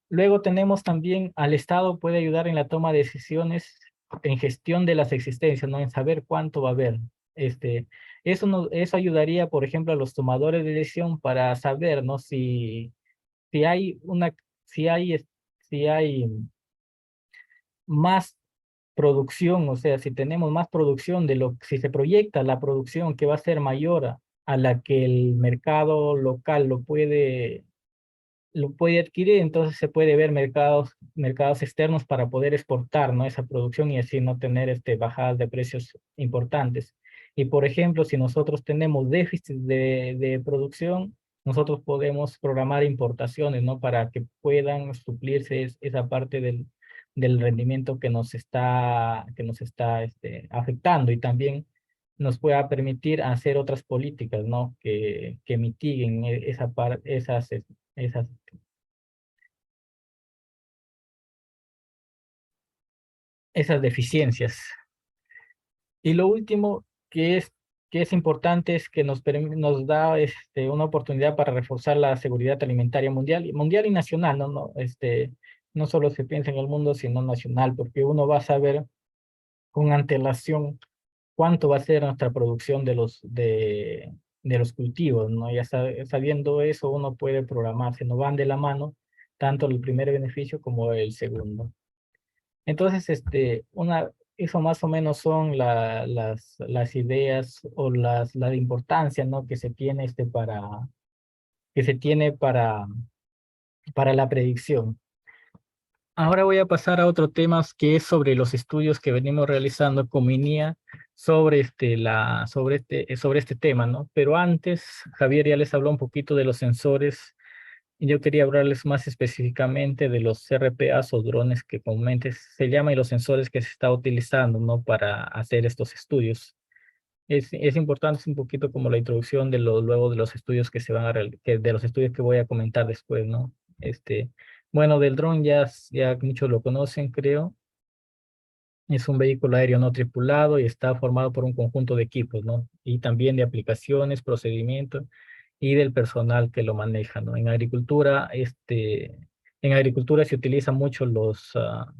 Luego tenemos también al Estado puede ayudar en la toma de decisiones en gestión de las existencias, ¿no? En saber cuánto va a haber. Eso ayudaría, por ejemplo, a los tomadores de decisión para saber, ¿no? Si hay una, si hay, si hay más producción, o sea, si tenemos más producción si se proyecta la producción que va a ser mayor a la que el mercado local lo puede adquirir, entonces se puede ver mercados externos para poder exportar, ¿no? Esa producción, y así no tener bajadas de precios importantes. Y por ejemplo, si nosotros tenemos déficit de producción, nosotros podemos programar importaciones, ¿no? Para que puedan suplirse esa parte del rendimiento que nos está afectando, y también nos pueda permitir hacer otras políticas, ¿no? Que mitiguen esas esas deficiencias. Y lo último que es importante es que nos da una oportunidad para reforzar la seguridad alimentaria mundial y nacional, ¿no? No solo se piensa en el mundo, sino nacional, porque uno va a saber con antelación cuánto va a ser nuestra producción de los cultivos, ¿no? Ya sabiendo eso, uno puede programarse, no van de la mano tanto el primer beneficio como el segundo. Entonces, eso más o menos son las ideas o la importancia, ¿no? Que se tiene para la predicción. Ahora voy a pasar a otro tema que es sobre los estudios que venimos realizando con Minia sobre este tema, ¿no? Pero antes, Javier ya les habló un poquito de los sensores. Y yo quería hablarles más específicamente de los RPAs o drones que comúnmente se llaman, y los sensores que se está utilizando, ¿no? Para hacer estos estudios. Es importante, es un poquito como la introducción luego de los estudios que se van a de los estudios que voy a comentar después, ¿no? Bueno, del dron ya muchos lo conocen, creo. Es un vehículo aéreo no tripulado y está formado por un conjunto de equipos, ¿no? Y también de aplicaciones, procedimientos y del personal que lo maneja, ¿no? En agricultura se utilizan mucho los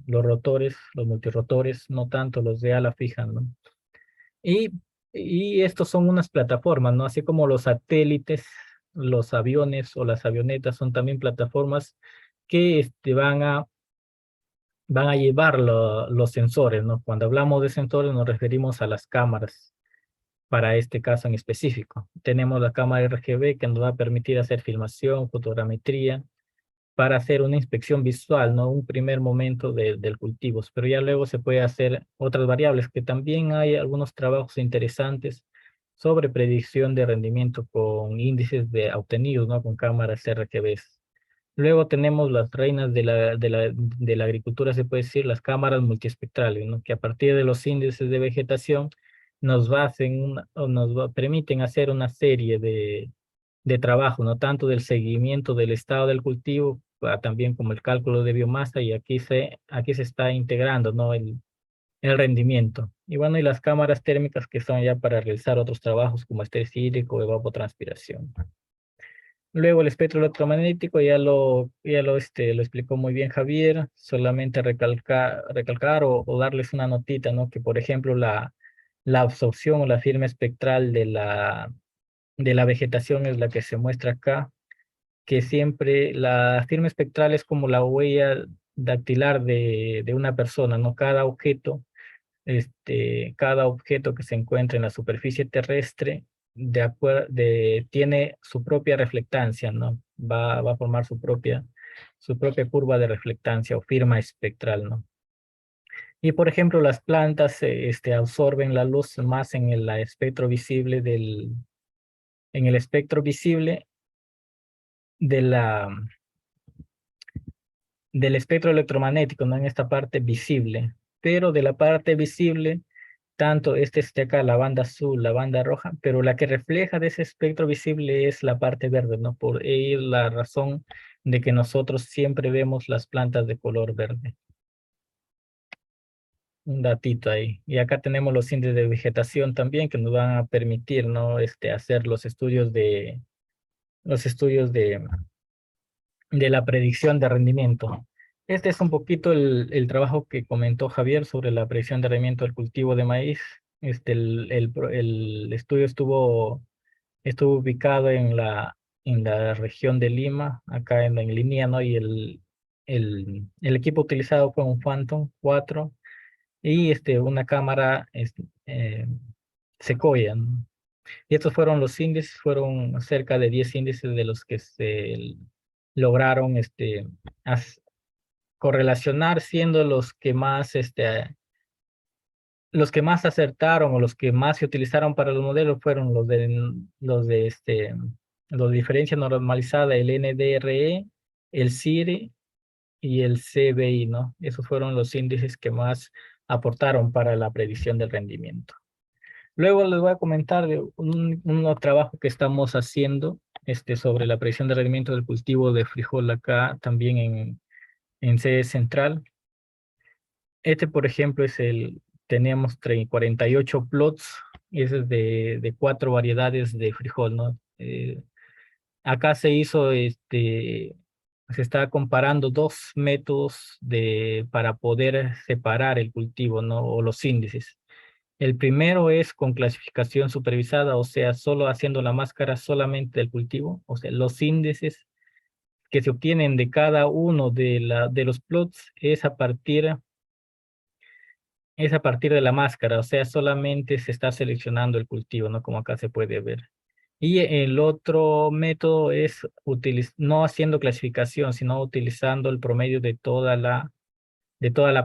rotores, los multirotores, no tanto los de ala fija, ¿no? Y, y estos son unas plataformas, ¿no? Así como los satélites, los aviones o las avionetas son también plataformas que van a llevar los sensores, ¿no? Cuando hablamos de sensores nos referimos a las cámaras, para este caso en específico. Tenemos la cámara RGB que nos va a permitir hacer filmación, fotogrametría, para hacer una inspección visual, ¿no? Un primer momento del cultivo, pero ya luego se puede hacer otras variables, que también hay algunos trabajos interesantes sobre predicción de rendimiento con índices obtenidos, ¿no? Con cámaras RGB. Luego tenemos las reinas de la agricultura, se puede decir, las cámaras multiespectrales, ¿no? Que a partir de los índices de vegetación permiten hacer una serie de trabajo, no tanto del seguimiento del estado del cultivo, también como el cálculo de biomasa, y aquí se está integrando, ¿no? El rendimiento. Y bueno, y las cámaras térmicas que son ya para realizar otros trabajos como estrés hídrico o evapotranspiración. Luego el espectro electromagnético lo explicó muy bien Javier, solamente recalcar o darles una notita, ¿no? Que por ejemplo la absorción o la firma espectral de la vegetación es la que se muestra acá, que siempre la firma espectral es como la huella dactilar de una persona, ¿no? Cada objeto que se encuentra en la superficie terrestre tiene su propia reflectancia, ¿no? Va a formar su propia curva de reflectancia o firma espectral, ¿no? Y por ejemplo, las plantas absorben la luz más en el espectro visible en el espectro visible de del espectro electromagnético, no en esta parte visible, pero de la parte visible, tanto esté acá, la banda azul, la banda roja, pero la que refleja de ese espectro visible es la parte verde, ¿no? Por ello la razón de que nosotros siempre vemos las plantas de color verde. Un datito ahí. Y acá tenemos los índices de vegetación también que nos van a permitir, ¿no? Hacer los estudios de la predicción de rendimiento. Este es un poquito el trabajo que comentó Javier sobre la predicción de rendimiento del cultivo de maíz. El estudio estuvo ubicado en la región de Lima, acá en línea, ¿no? Y el equipo utilizado fue un Phantom 4 y una cámara Sequoia, ¿no? Y estos fueron los índices, fueron cerca de 10 índices de los que se lograron correlacionar, siendo los que más acertaron o los que más se utilizaron para los modelos fueron los de diferencia normalizada, el NDRE, el CIRI y el CBI, ¿no? Esos fueron los índices que más aportaron para la predicción del rendimiento. Luego les voy a comentar de un trabajo que estamos haciendo sobre la predicción de rendimiento del cultivo de frijol acá también en sede central. Por ejemplo, teníamos 48 plots, y ese es de 4 variedades de frijol, ¿no? Acá se está comparando dos métodos para poder separar el cultivo, ¿no? O los índices. El primero es con clasificación supervisada, o sea, solo haciendo la máscara solamente del cultivo, o sea, los índices que se obtienen de cada uno de los plots es a partir de la máscara, o sea, solamente se está seleccionando el cultivo, ¿no? Como acá se puede ver. Y el otro método es no haciendo clasificación, sino utilizando el promedio de toda la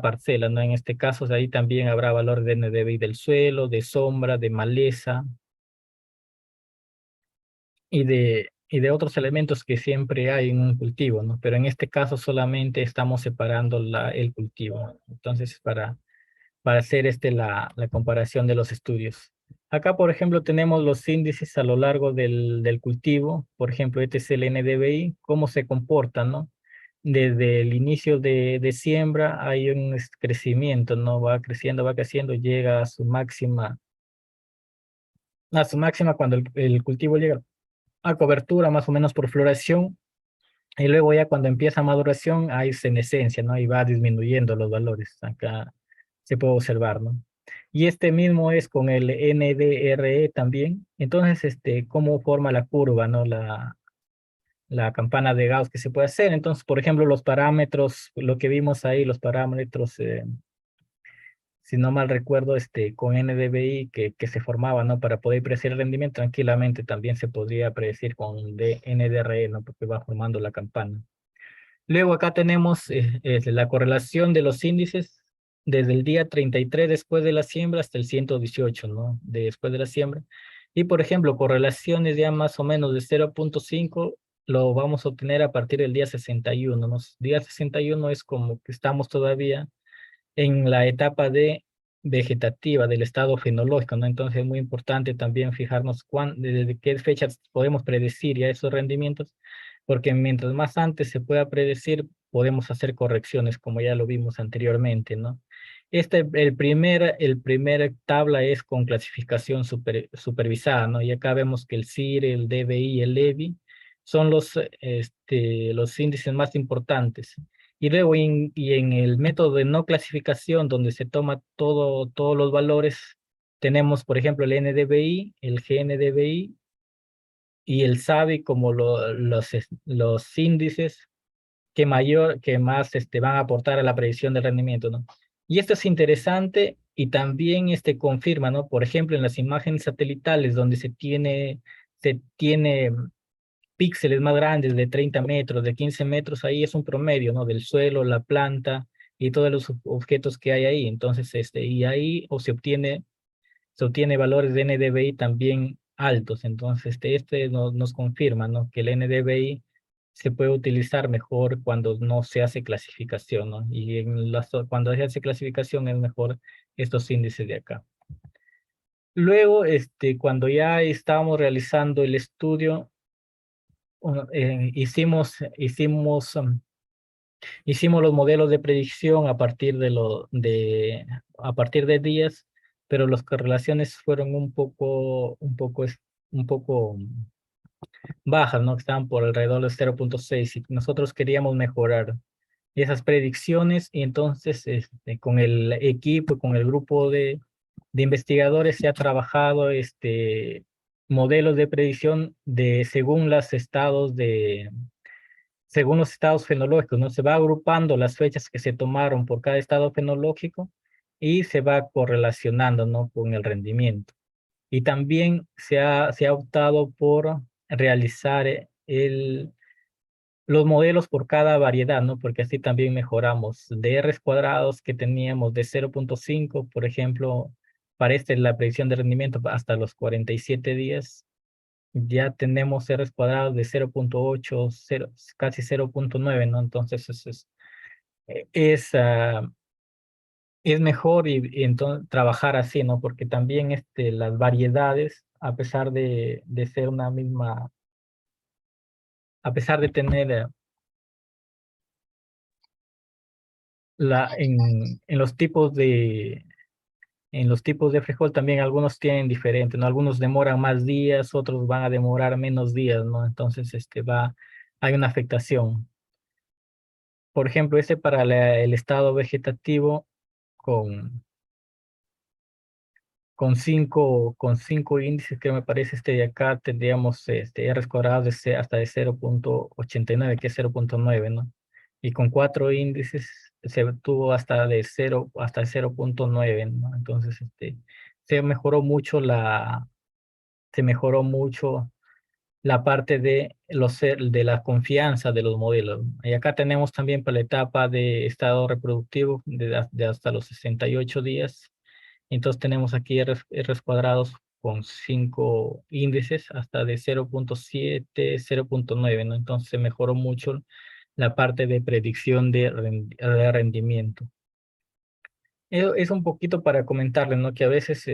parcela, ¿no? En este caso, ahí también habrá valor de NDVI del suelo, de sombra, de maleza y de otros elementos que siempre hay en un cultivo, ¿no? Pero en este caso solamente estamos separando el cultivo. Entonces, para hacer la comparación de los estudios. Acá, por ejemplo, tenemos los índices a lo largo del cultivo. Por ejemplo, este es el NDVI, cómo se comporta, ¿no? Desde el inicio de siembra hay un crecimiento, ¿no? Va creciendo, llega a su máxima cuando el cultivo llega a cobertura, más o menos por floración, y luego ya cuando empieza maduración hay senescencia, ¿no? Y va disminuyendo los valores. Acá se puede observar, ¿no? Y este mismo es con el NDRE también. Entonces, cómo forma la curva, ¿no? La campana de Gauss que se puede hacer. Entonces, por ejemplo, los parámetros, lo que vimos ahí, los parámetros, si no mal recuerdo, con NDVI que se formaba, ¿no? Para poder predecir el rendimiento, tranquilamente también se podría predecir con NDRE, ¿no? Porque va formando la campana. Luego acá tenemos la correlación de los índices desde el día 33 después de la siembra hasta el 118, ¿no? Después de la siembra. Y por ejemplo, correlaciones ya más o menos de 0.5 lo vamos a obtener a partir del día 61, ¿no? Día 61 es como que estamos todavía en la etapa de vegetativa del estado fenológico, ¿no? Entonces es muy importante también fijarnos desde qué fechas podemos predecir ya esos rendimientos, porque mientras más antes se pueda predecir, podemos hacer correcciones, como ya lo vimos anteriormente, ¿no? El primer tabla es con clasificación supervisada, ¿no? Y acá vemos que el CIR, el DBI y el LEVI son los índices más importantes. Y luego y en el método de no clasificación, donde se toma todos los valores, tenemos, por ejemplo, el NDBI, el GNDBI y el SABI como los índices que más van a aportar a la predicción del rendimiento, ¿no? Y esto es interesante y también confirma, ¿no? Por ejemplo, en las imágenes satelitales donde se tiene píxeles más grandes de 30 metros, de 15 metros, ahí es un promedio, ¿no? Del suelo, la planta y todos los objetos que hay ahí. Entonces, y ahí se obtiene valores de NDVI también altos. Entonces, nos confirma, ¿no? Que el NDVI se puede utilizar mejor cuando no se hace clasificación, ¿no? Y cuando se hace clasificación es mejor estos índices de acá. Luego, cuando ya estábamos realizando el estudio, hicimos los modelos de predicción a partir de días, pero las correlaciones fueron un poco bajas, ¿no? Estaban por alrededor de 0.6 y nosotros queríamos mejorar esas predicciones y entonces con el equipo, con el grupo de investigadores se ha trabajado modelos de predicción según los estados fenológicos, ¿no? Se va agrupando las fechas que se tomaron por cada estado fenológico y se va correlacionando, ¿no? Con el rendimiento. Y también se ha optado por realizar los modelos por cada variedad, ¿no? Porque así también mejoramos. De R cuadrados que teníamos de 0.5, por ejemplo, para la predicción de rendimiento hasta los 47 días, ya tenemos R cuadrados de 0.8, casi 0.9, ¿no? Entonces es mejor y entonces trabajar así, ¿no? Porque también las variedades, a pesar de ser una misma, a pesar de tener en los tipos de frijol también algunos tienen diferente, ¿no? Algunos demoran más días, otros van a demorar menos días, ¿no? Entonces hay una afectación. Por ejemplo, para el estado vegetativo con, con cinco índices que me parece de acá tendríamos R cuadrados hasta de 0.89, que es 0.9, ¿no? Y con cuatro índices se tuvo hasta 0.9, ¿no? Entonces se mejoró mucho se mejoró mucho la parte de la confianza de los modelos. Y acá tenemos también para la etapa de estado reproductivo de hasta los 68 días. Entonces tenemos aquí R cuadrados con cinco índices hasta de 0.7, 0.9, ¿no? Entonces se mejoró mucho la parte de predicción de rendimiento. Es un poquito para comentarles, ¿no? Que a veces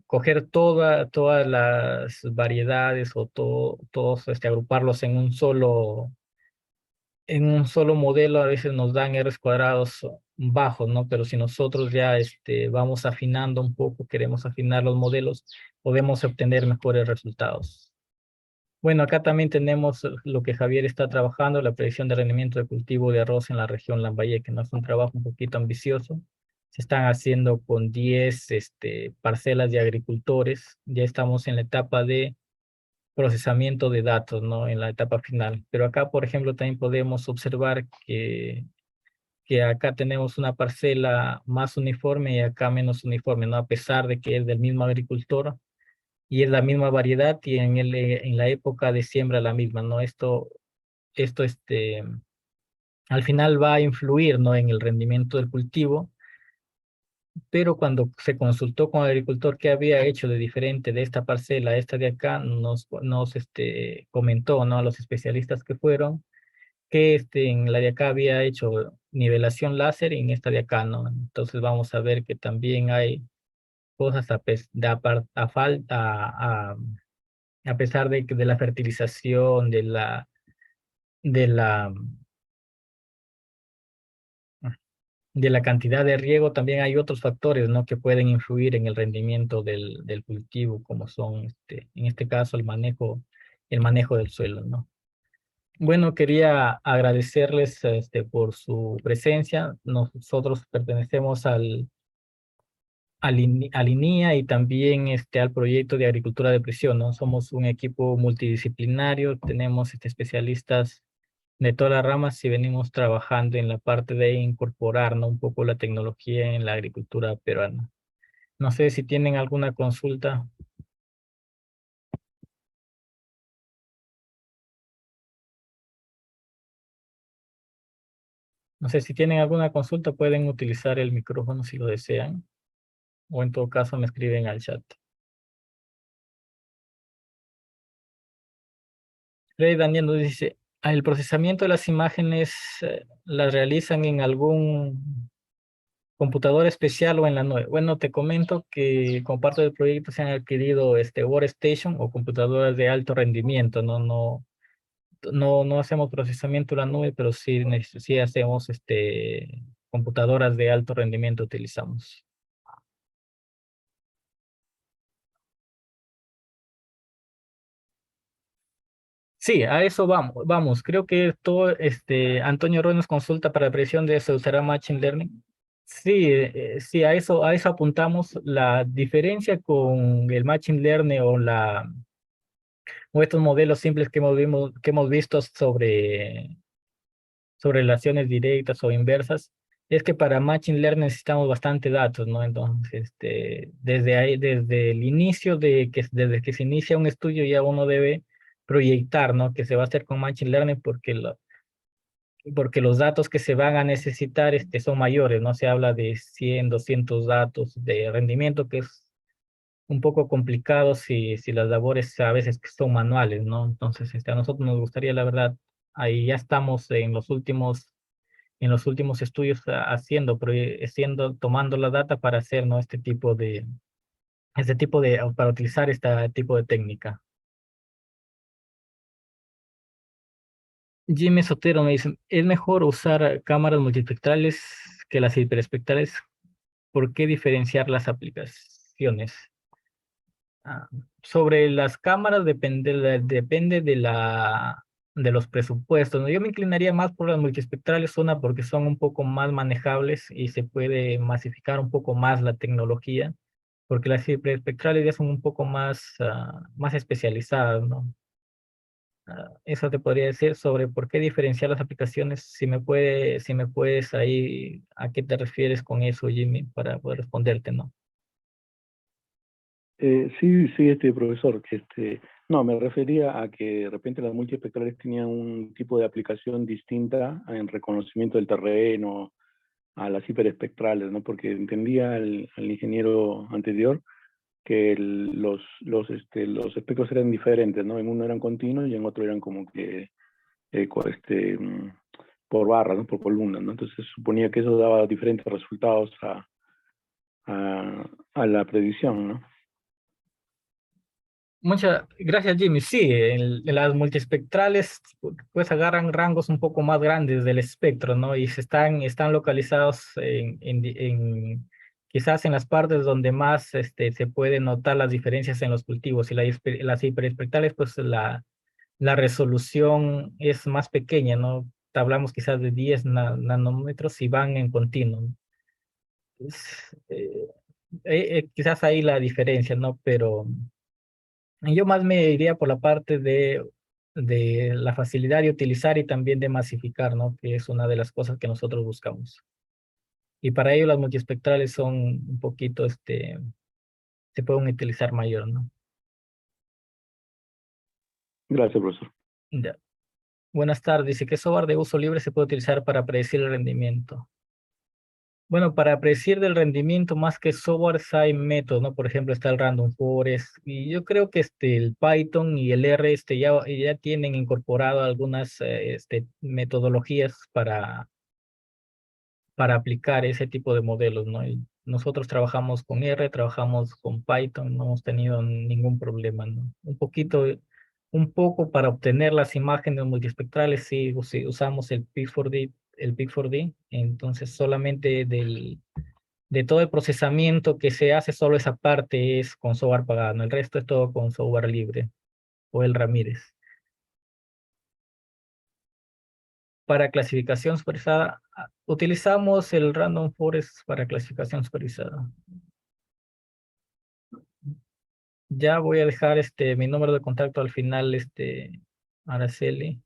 coger todas las variedades o todos agruparlos en un solo modelo a veces nos dan R cuadrados bajos, ¿no? Pero si nosotros ya vamos afinando un poco, queremos afinar los modelos, podemos obtener mejores resultados. Bueno, acá también tenemos lo que Javier está trabajando, la predicción de rendimiento de cultivo de arroz en la región Lambayeque, ¿no? Es un trabajo un poquito ambicioso. Se están haciendo con 10 parcelas de agricultores. Ya estamos en la etapa de procesamiento de datos, ¿no? En la etapa final. Pero acá, por ejemplo, también podemos observar que acá tenemos una parcela más uniforme y acá menos uniforme, ¿no? A pesar de que es del mismo agricultor y es la misma variedad y en la época de siembra la misma, ¿no? Esto al final va a influir, ¿no? En el rendimiento del cultivo, pero cuando se consultó con el agricultor qué había hecho de diferente de esta parcela a esta de acá, nos comentó, ¿no? A los especialistas que fueron, que en la de acá había hecho nivelación láser y en esta de acá, ¿no? Entonces vamos a ver que también hay cosas a pesar de la fertilización, de la, de la cantidad de riego, también hay otros factores, ¿no? Que pueden influir en el rendimiento del cultivo, como son, en este caso, el manejo del suelo, ¿no? Bueno, quería agradecerles, por su presencia. Nosotros pertenecemos al INIA y también, al proyecto de agricultura de precisión, ¿no? Somos un equipo multidisciplinario, tenemos, especialistas de todas las ramas y venimos trabajando en la parte de incorporar, ¿no? Un poco la tecnología en la agricultura peruana. No sé si tienen alguna consulta. No sé si tienen alguna consulta, pueden utilizar el micrófono si lo desean, o en todo caso me escriben al chat. Rey Daniel nos dice, ¿el procesamiento de las imágenes las realizan en algún computador especial o en la nube? Bueno, te comento que como parte del proyecto se han adquirido Workstation o computadoras de alto rendimiento, no hacemos procesamiento en la nube, pero sí, sí hacemos computadoras de alto rendimiento utilizamos. Sí, a eso vamos. Creo que todo, Antonio Roy nos consulta para presión de ¿se usará Machine Learning? Sí, sí, a eso apuntamos. La diferencia con el Machine Learning o estos modelos simples que hemos visto sobre relaciones directas o inversas, es que para Machine Learning necesitamos bastante datos, ¿no? Entonces, desde ahí, desde el inicio desde que se inicia un estudio ya uno debe proyectar, ¿no? Que se va a hacer con Machine Learning porque los datos que se van a necesitar, son mayores, ¿no? Se habla de 100, 200 datos de rendimiento, que es un poco complicado si las labores a veces que son manuales, ¿no? Entonces, a nosotros nos gustaría, la verdad, ahí ya estamos en los últimos estudios tomando la data para hacer, ¿no? Para utilizar este tipo de técnica. Jimmy Sotero me dice, ¿es mejor usar cámaras multispectrales que las hiperespectrales? ¿Por qué diferenciar las aplicaciones? Ah, sobre las cámaras depende de los presupuestos, ¿no? Yo me inclinaría más por las multiespectrales, una porque son un poco más manejables y se puede masificar un poco más la tecnología, porque las hiperespectrales ya son un poco más especializadas, ¿no? Eso te podría decir sobre por qué diferenciar las aplicaciones. Si me puedes ahí, ¿a qué te refieres con eso, Jimmy? Para poder responderte, ¿no? Sí, sí, profesor, no, me refería a que de repente las multiespectrales tenían un tipo de aplicación distinta en reconocimiento del terreno a las hiperespectrales, ¿no? Porque entendía al ingeniero anterior que los espectros eran diferentes, ¿no? En uno eran continuos y en otro eran como que por barras, ¿no? Por columnas, ¿no? Entonces suponía que eso daba diferentes resultados a la predicción, ¿no? Muchas gracias, Jimmy. Sí, en las multiespectrales pues agarran rangos un poco más grandes del espectro, ¿no? Y están localizados quizás en las partes donde más se pueden notar las diferencias en los cultivos. Y las hiperespectrales, pues la resolución es más pequeña, ¿no? Hablamos quizás de 10 nanómetros y van en continuo. Es, quizás ahí la diferencia, ¿no? Pero yo más me iría por la parte de la facilidad de utilizar y también de masificar, ¿no? Que es una de las cosas que nosotros buscamos. Y para ello las multiespectrales son un poquito, se pueden utilizar mayor, ¿no? Gracias, profesor. Ya. Buenas tardes. Dice, ¿qué software de uso libre se puede utilizar para predecir el rendimiento? Bueno, para predecir del rendimiento, más que softwares, hay métodos, ¿no? Por ejemplo, está el Random Forest, y yo creo que el Python y el R ya tienen incorporado algunas metodologías para aplicar ese tipo de modelos, ¿no? Y nosotros trabajamos con R, trabajamos con Python, no hemos tenido ningún problema, ¿no? Un poco para obtener las imágenes multiespectrales, sí, usamos el P4D, el Pig4D, entonces solamente de todo el procesamiento que se hace, solo esa parte es con software pagado, ¿no? El resto es todo con software libre, o el Ramírez. Para clasificación supervisada, utilizamos el Random Forest para clasificación supervisada. Ya voy a dejar mi número de contacto al final, Araceli.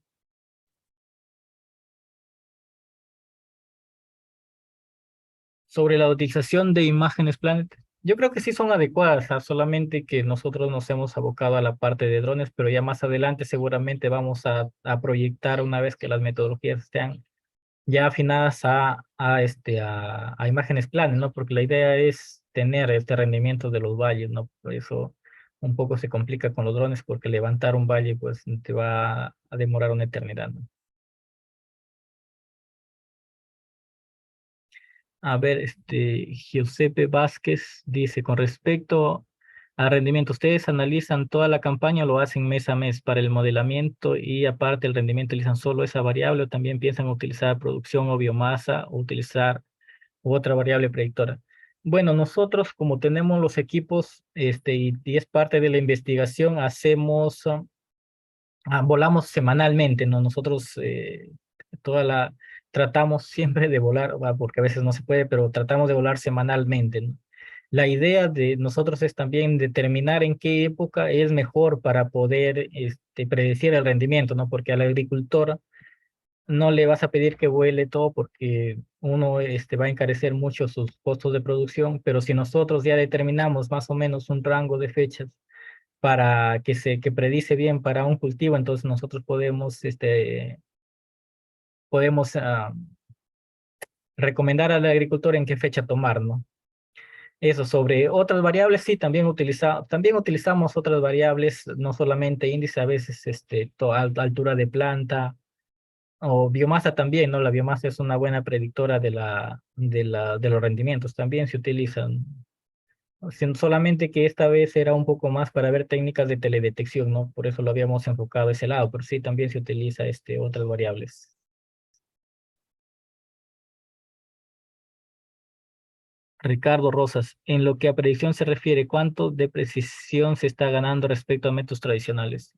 Sobre la utilización de imágenes Planet, yo creo que sí son adecuadas, solamente que nosotros nos hemos abocado a la parte de drones, pero ya más adelante seguramente vamos a proyectar una vez que las metodologías estén ya afinadas a imágenes Planet, ¿no? Porque la idea es tener este rendimiento de los valles, ¿no? Por eso un poco se complica con los drones, porque levantar un valle pues te va a demorar una eternidad, ¿no? A ver, Giuseppe Vázquez dice, con respecto a rendimiento, ¿ustedes analizan toda la campaña o lo hacen mes a mes para el modelamiento y aparte el rendimiento utilizan solo esa variable o también piensan utilizar producción o biomasa o utilizar otra variable predictora? Bueno, nosotros como tenemos los equipos y es parte de la investigación, hacemos volamos semanalmente, ¿no? Nosotros tratamos siempre de volar, porque a veces no se puede, pero tratamos de volar semanalmente, ¿no? La idea de nosotros es también determinar en qué época es mejor para poder predecir el rendimiento, ¿no? Porque al agricultor no le vas a pedir que vuele todo porque uno va a encarecer mucho sus costos de producción, pero si nosotros ya determinamos más o menos un rango de fechas para que predice bien para un cultivo, entonces nosotros podemos recomendar al agricultor en qué fecha tomar, ¿no? Eso, sobre otras variables, sí, también utilizamos otras variables, no solamente índice, a veces altura de planta o biomasa también, ¿no? La biomasa es una buena predictora de los rendimientos, también se utilizan. Solamente que esta vez era un poco más para ver técnicas de teledetección, ¿no? Por eso lo habíamos enfocado a ese lado, pero sí también se utiliza otras variables. Ricardo Rosas, en lo que a predicción se refiere, ¿cuánto de precisión se está ganando respecto a métodos tradicionales?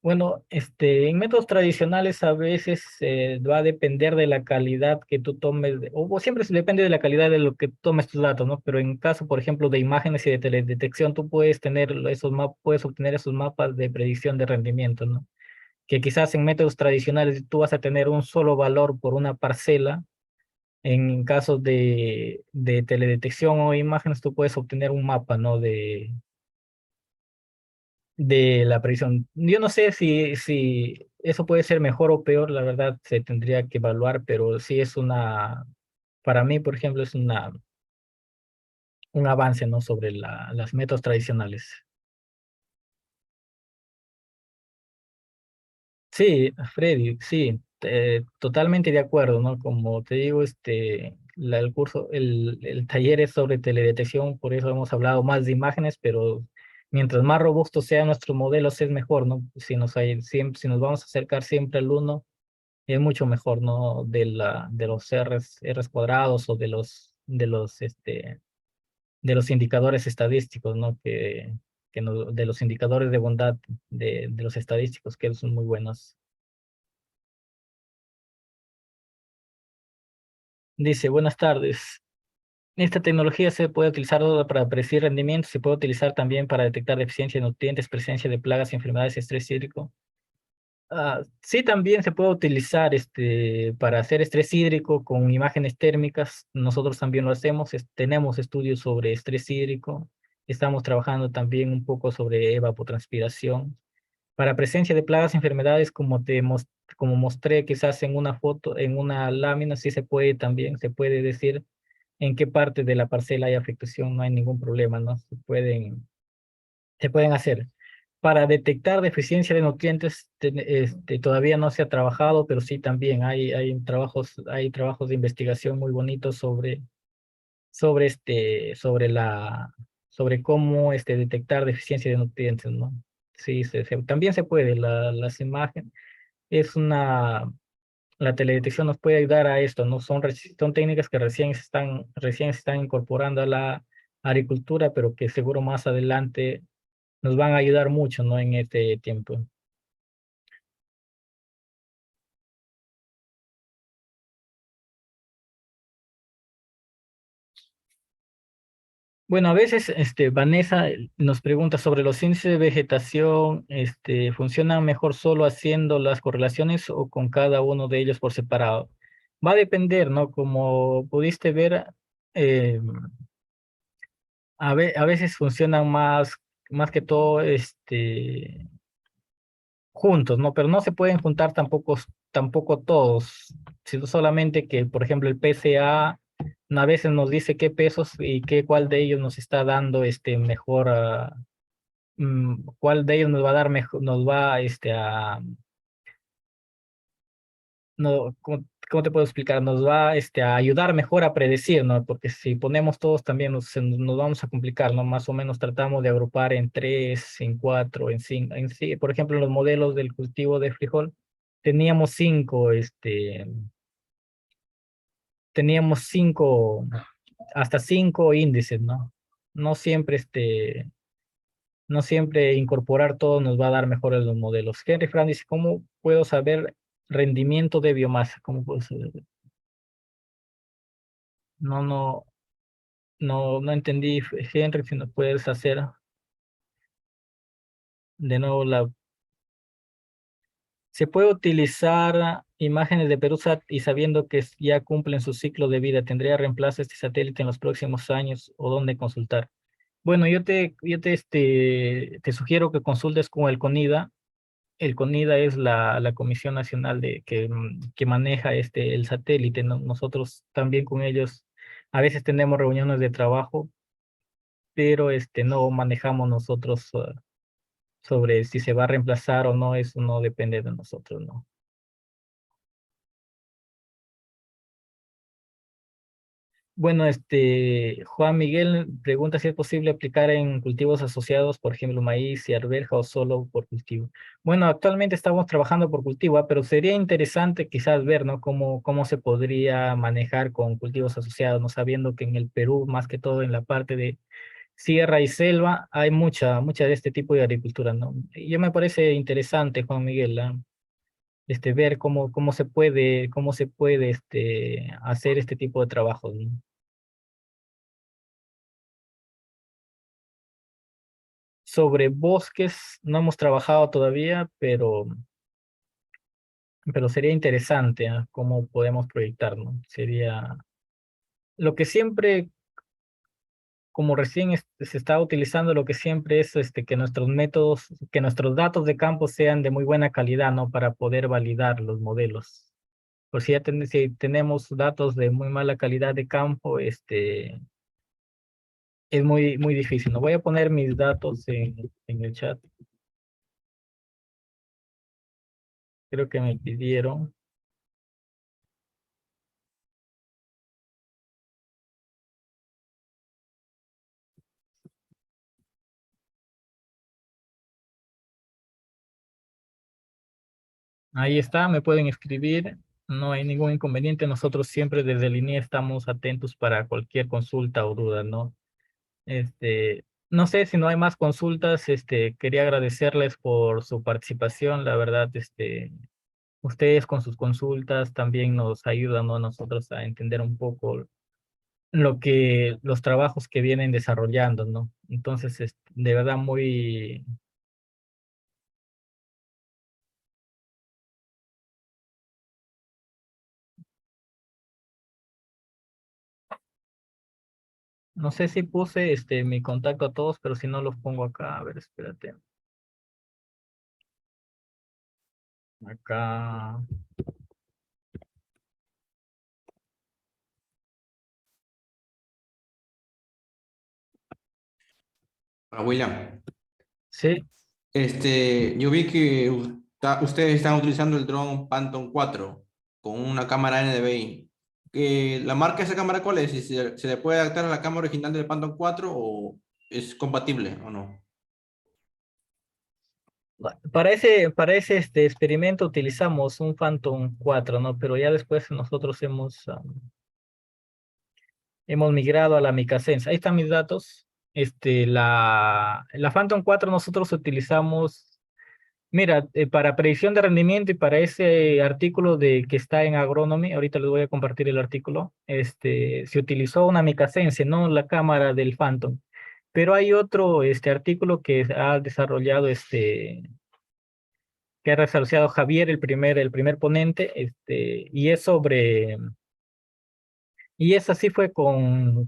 Bueno, en métodos tradicionales a veces va a depender de la calidad que tú tomes, o siempre depende de la calidad de lo que tomes tus datos, ¿no? Pero en caso, por ejemplo, de imágenes y de teledetección, tú puedes tener puedes obtener esos mapas de predicción de rendimiento, ¿no? Que quizás en métodos tradicionales tú vas a tener un solo valor por una parcela. En caso de teledetección o imágenes, tú puedes obtener un mapa, ¿no? De la predicción. Yo no sé si eso puede ser mejor o peor, la verdad se tendría que evaluar, pero sí para mí, por ejemplo, es un avance, ¿no? Sobre las métodos tradicionales. Sí, Freddy, sí, totalmente de acuerdo, ¿no? Como te digo, el taller es sobre teledetección, por eso hemos hablado más de imágenes, pero mientras más robustos sean nuestros modelos es mejor, ¿no? Si nos vamos a acercar siempre al uno, es mucho mejor, ¿no? De los R's cuadrados o de los indicadores estadísticos, ¿no? De los indicadores de bondad de los estadísticos, que son muy buenos. Dice, buenas tardes. Esta tecnología se puede utilizar para predecir rendimiento, se puede utilizar también para detectar deficiencia de nutrientes, presencia de plagas, enfermedades, estrés hídrico. Sí, también se puede utilizar para hacer estrés hídrico con imágenes térmicas. Nosotros también lo hacemos. Tenemos estudios sobre estrés hídrico. Estamos trabajando también un poco sobre evapotranspiración. Para presencia de plagas, enfermedades, como mostré quizás en una foto, en una lámina, sí se puede también, se puede decir en qué parte de la parcela hay afectación, no hay ningún problema, ¿no? Se pueden hacer. Para detectar deficiencia de nutrientes, todavía no se ha trabajado, pero sí también hay trabajos de investigación muy bonitos sobre cómo detectar deficiencia de nutrientes, ¿no? Sí, también se puede. Las imágenes es la teledetección nos puede ayudar a esto, ¿no? Son técnicas que recién se están incorporando a la agricultura, pero que seguro más adelante nos van a ayudar mucho, ¿no? En este tiempo. Bueno, a veces Vanessa nos pregunta sobre los índices de vegetación, ¿funcionan mejor solo haciendo las correlaciones o con cada uno de ellos por separado? Va a depender, ¿no? Como pudiste ver, eh, a veces funcionan más que todo juntos, ¿no? Pero no se pueden juntar tampoco todos, sino solamente que, por ejemplo, el PCA a veces nos dice qué pesos y cuál de ellos nos está dando mejor, cuál de ellos nos va a dar mejor, nos va no, ¿cómo te puedo explicar? Nos va a ayudar mejor a predecir, ¿no? Porque si ponemos todos también nos vamos a complicar, ¿no? Más o menos tratamos de agrupar en tres, en cuatro, en cinco. Sí, por ejemplo, en los modelos del cultivo de frijol, teníamos teníamos hasta cinco índices, ¿no? No siempre no siempre incorporar todo nos va a dar mejores los modelos. Henry Fran dice, ¿cómo puedo saber rendimiento de biomasa? ¿Cómo puedo saber? No, no entendí, Henry, si nos puedes hacer de nuevo ¿Se puede utilizar imágenes de Perusat y sabiendo que ya cumplen su ciclo de vida, tendría reemplazo este satélite en los próximos años o dónde consultar? Bueno, te sugiero que consultes con el CONIDA. El CONIDA es la Comisión Nacional que maneja el satélite, ¿no? Nosotros también con ellos a veces tenemos reuniones de trabajo, pero no manejamos nosotros sobre si se va a reemplazar o no, eso no depende de nosotros, ¿no? Bueno, Juan Miguel pregunta si es posible aplicar en cultivos asociados, por ejemplo, maíz y arveja o solo por cultivo. Bueno, actualmente estamos trabajando por cultivo, pero sería interesante quizás ver, ¿no? Cómo se podría manejar con cultivos asociados, ¿no? Sabiendo que en el Perú, más que todo en la parte de sierra y selva, hay mucha de este tipo de agricultura, ¿no? Y yo me parece interesante, Juan Miguel, ¿ah? Ver cómo se puede hacer este tipo de trabajos, ¿no? Sobre bosques no hemos trabajado todavía, pero sería interesante, ¿ah? Cómo podemos proyectar, ¿no? Sería lo que siempre, como recién se está utilizando, lo que siempre es que nuestros métodos, que nuestros datos de campo sean de muy buena calidad, ¿no? Para poder validar los modelos. Por si si tenemos datos de muy mala calidad de campo, es muy difícil. No voy a poner mis datos en el chat. Creo que me pidieron. Ahí está, me pueden escribir. No hay ningún inconveniente. Nosotros siempre desde el INEA estamos atentos para cualquier consulta o duda, ¿no? No sé si no hay más consultas. Quería agradecerles por su participación. La verdad, ustedes con sus consultas también nos ayudan, ¿no? A nosotros a entender un poco los trabajos que vienen desarrollando, ¿no? Entonces, de verdad no sé si puse mi contacto a todos, pero si no los pongo acá, a ver, espérate. Acá, William, sí, yo vi que ustedes están utilizando el dron Phantom 4 con una cámara NDVI. ¿La marca de esa cámara cuál es? ¿Si se le puede adaptar a la cámara original del Phantom 4 o es compatible o no? Para ese experimento utilizamos un Phantom 4, ¿no? Pero ya después nosotros hemos migrado a la Mica Sense. Ahí están mis datos. La Phantom 4 nosotros utilizamos, mira, para predicción de rendimiento y para ese artículo que está en Agronomy, ahorita les voy a compartir el artículo, se utilizó una Mica Sense, no la cámara del Phantom. Pero hay otro artículo que ha desarrollado que ha desarrollado Javier, el primer ponente, y es sobre, y esa sí fue con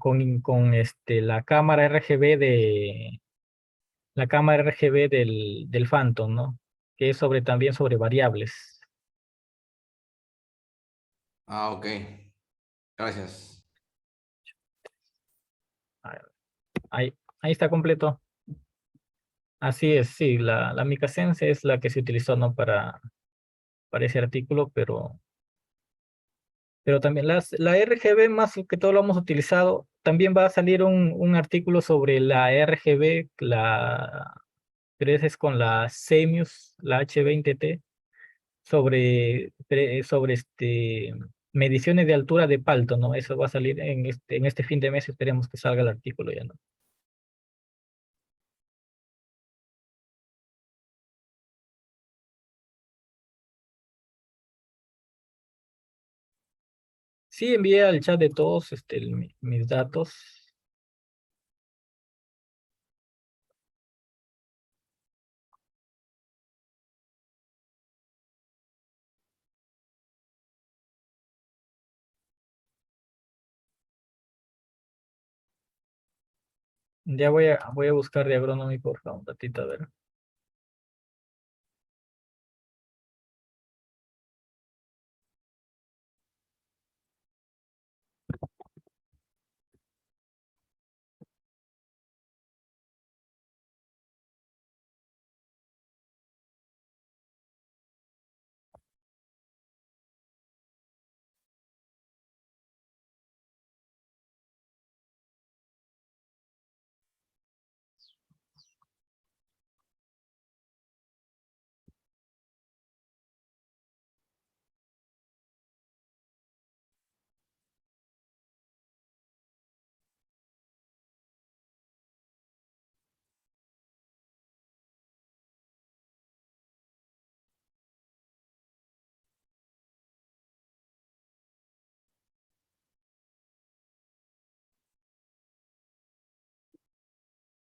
la cámara RGB del Phantom, ¿no? Que es también sobre variables. Ah, ok. Gracias. Ah, ahí está completo. Así es, sí, la Mica Sense es la que se utilizó, ¿no? Para ese artículo, pero también la RGB más que todo lo hemos utilizado. También va a salir un artículo sobre la RGB, pero ese es con la CEMUS, la H20T, sobre mediciones de altura de palto, ¿no? Eso va a salir en este fin de mes, esperemos que salga el artículo ya, ¿no? Sí, envié al chat de todos mis datos. Ya voy a buscar de Agronomy, por favor, un ratito, a ver.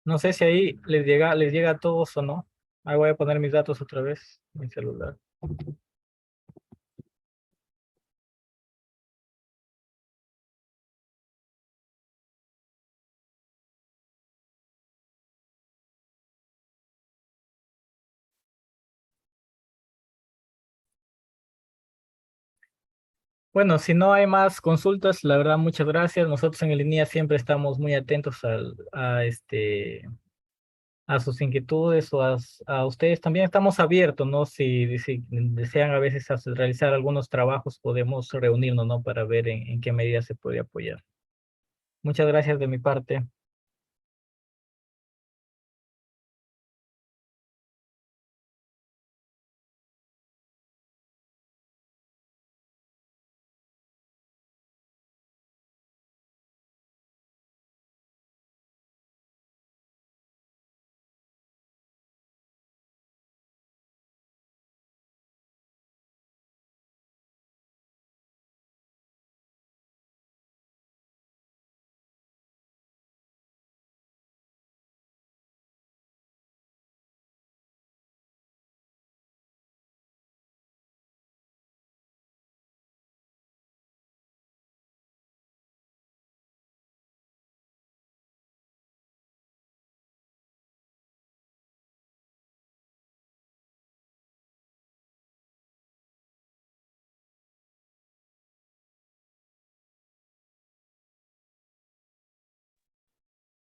No sé si ahí les llega a todos o no. Ahí voy a poner mis datos otra vez, mi celular. Bueno, si no hay más consultas, la verdad, muchas gracias. Nosotros en el línea siempre estamos muy atentos a sus inquietudes o a ustedes. También estamos abiertos, ¿no? Si desean a veces realizar algunos trabajos, podemos reunirnos, ¿no? Para ver en qué medida se puede apoyar. Muchas gracias de mi parte.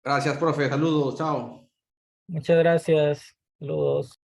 Gracias, profe. Saludos. Chao. Muchas gracias. Saludos.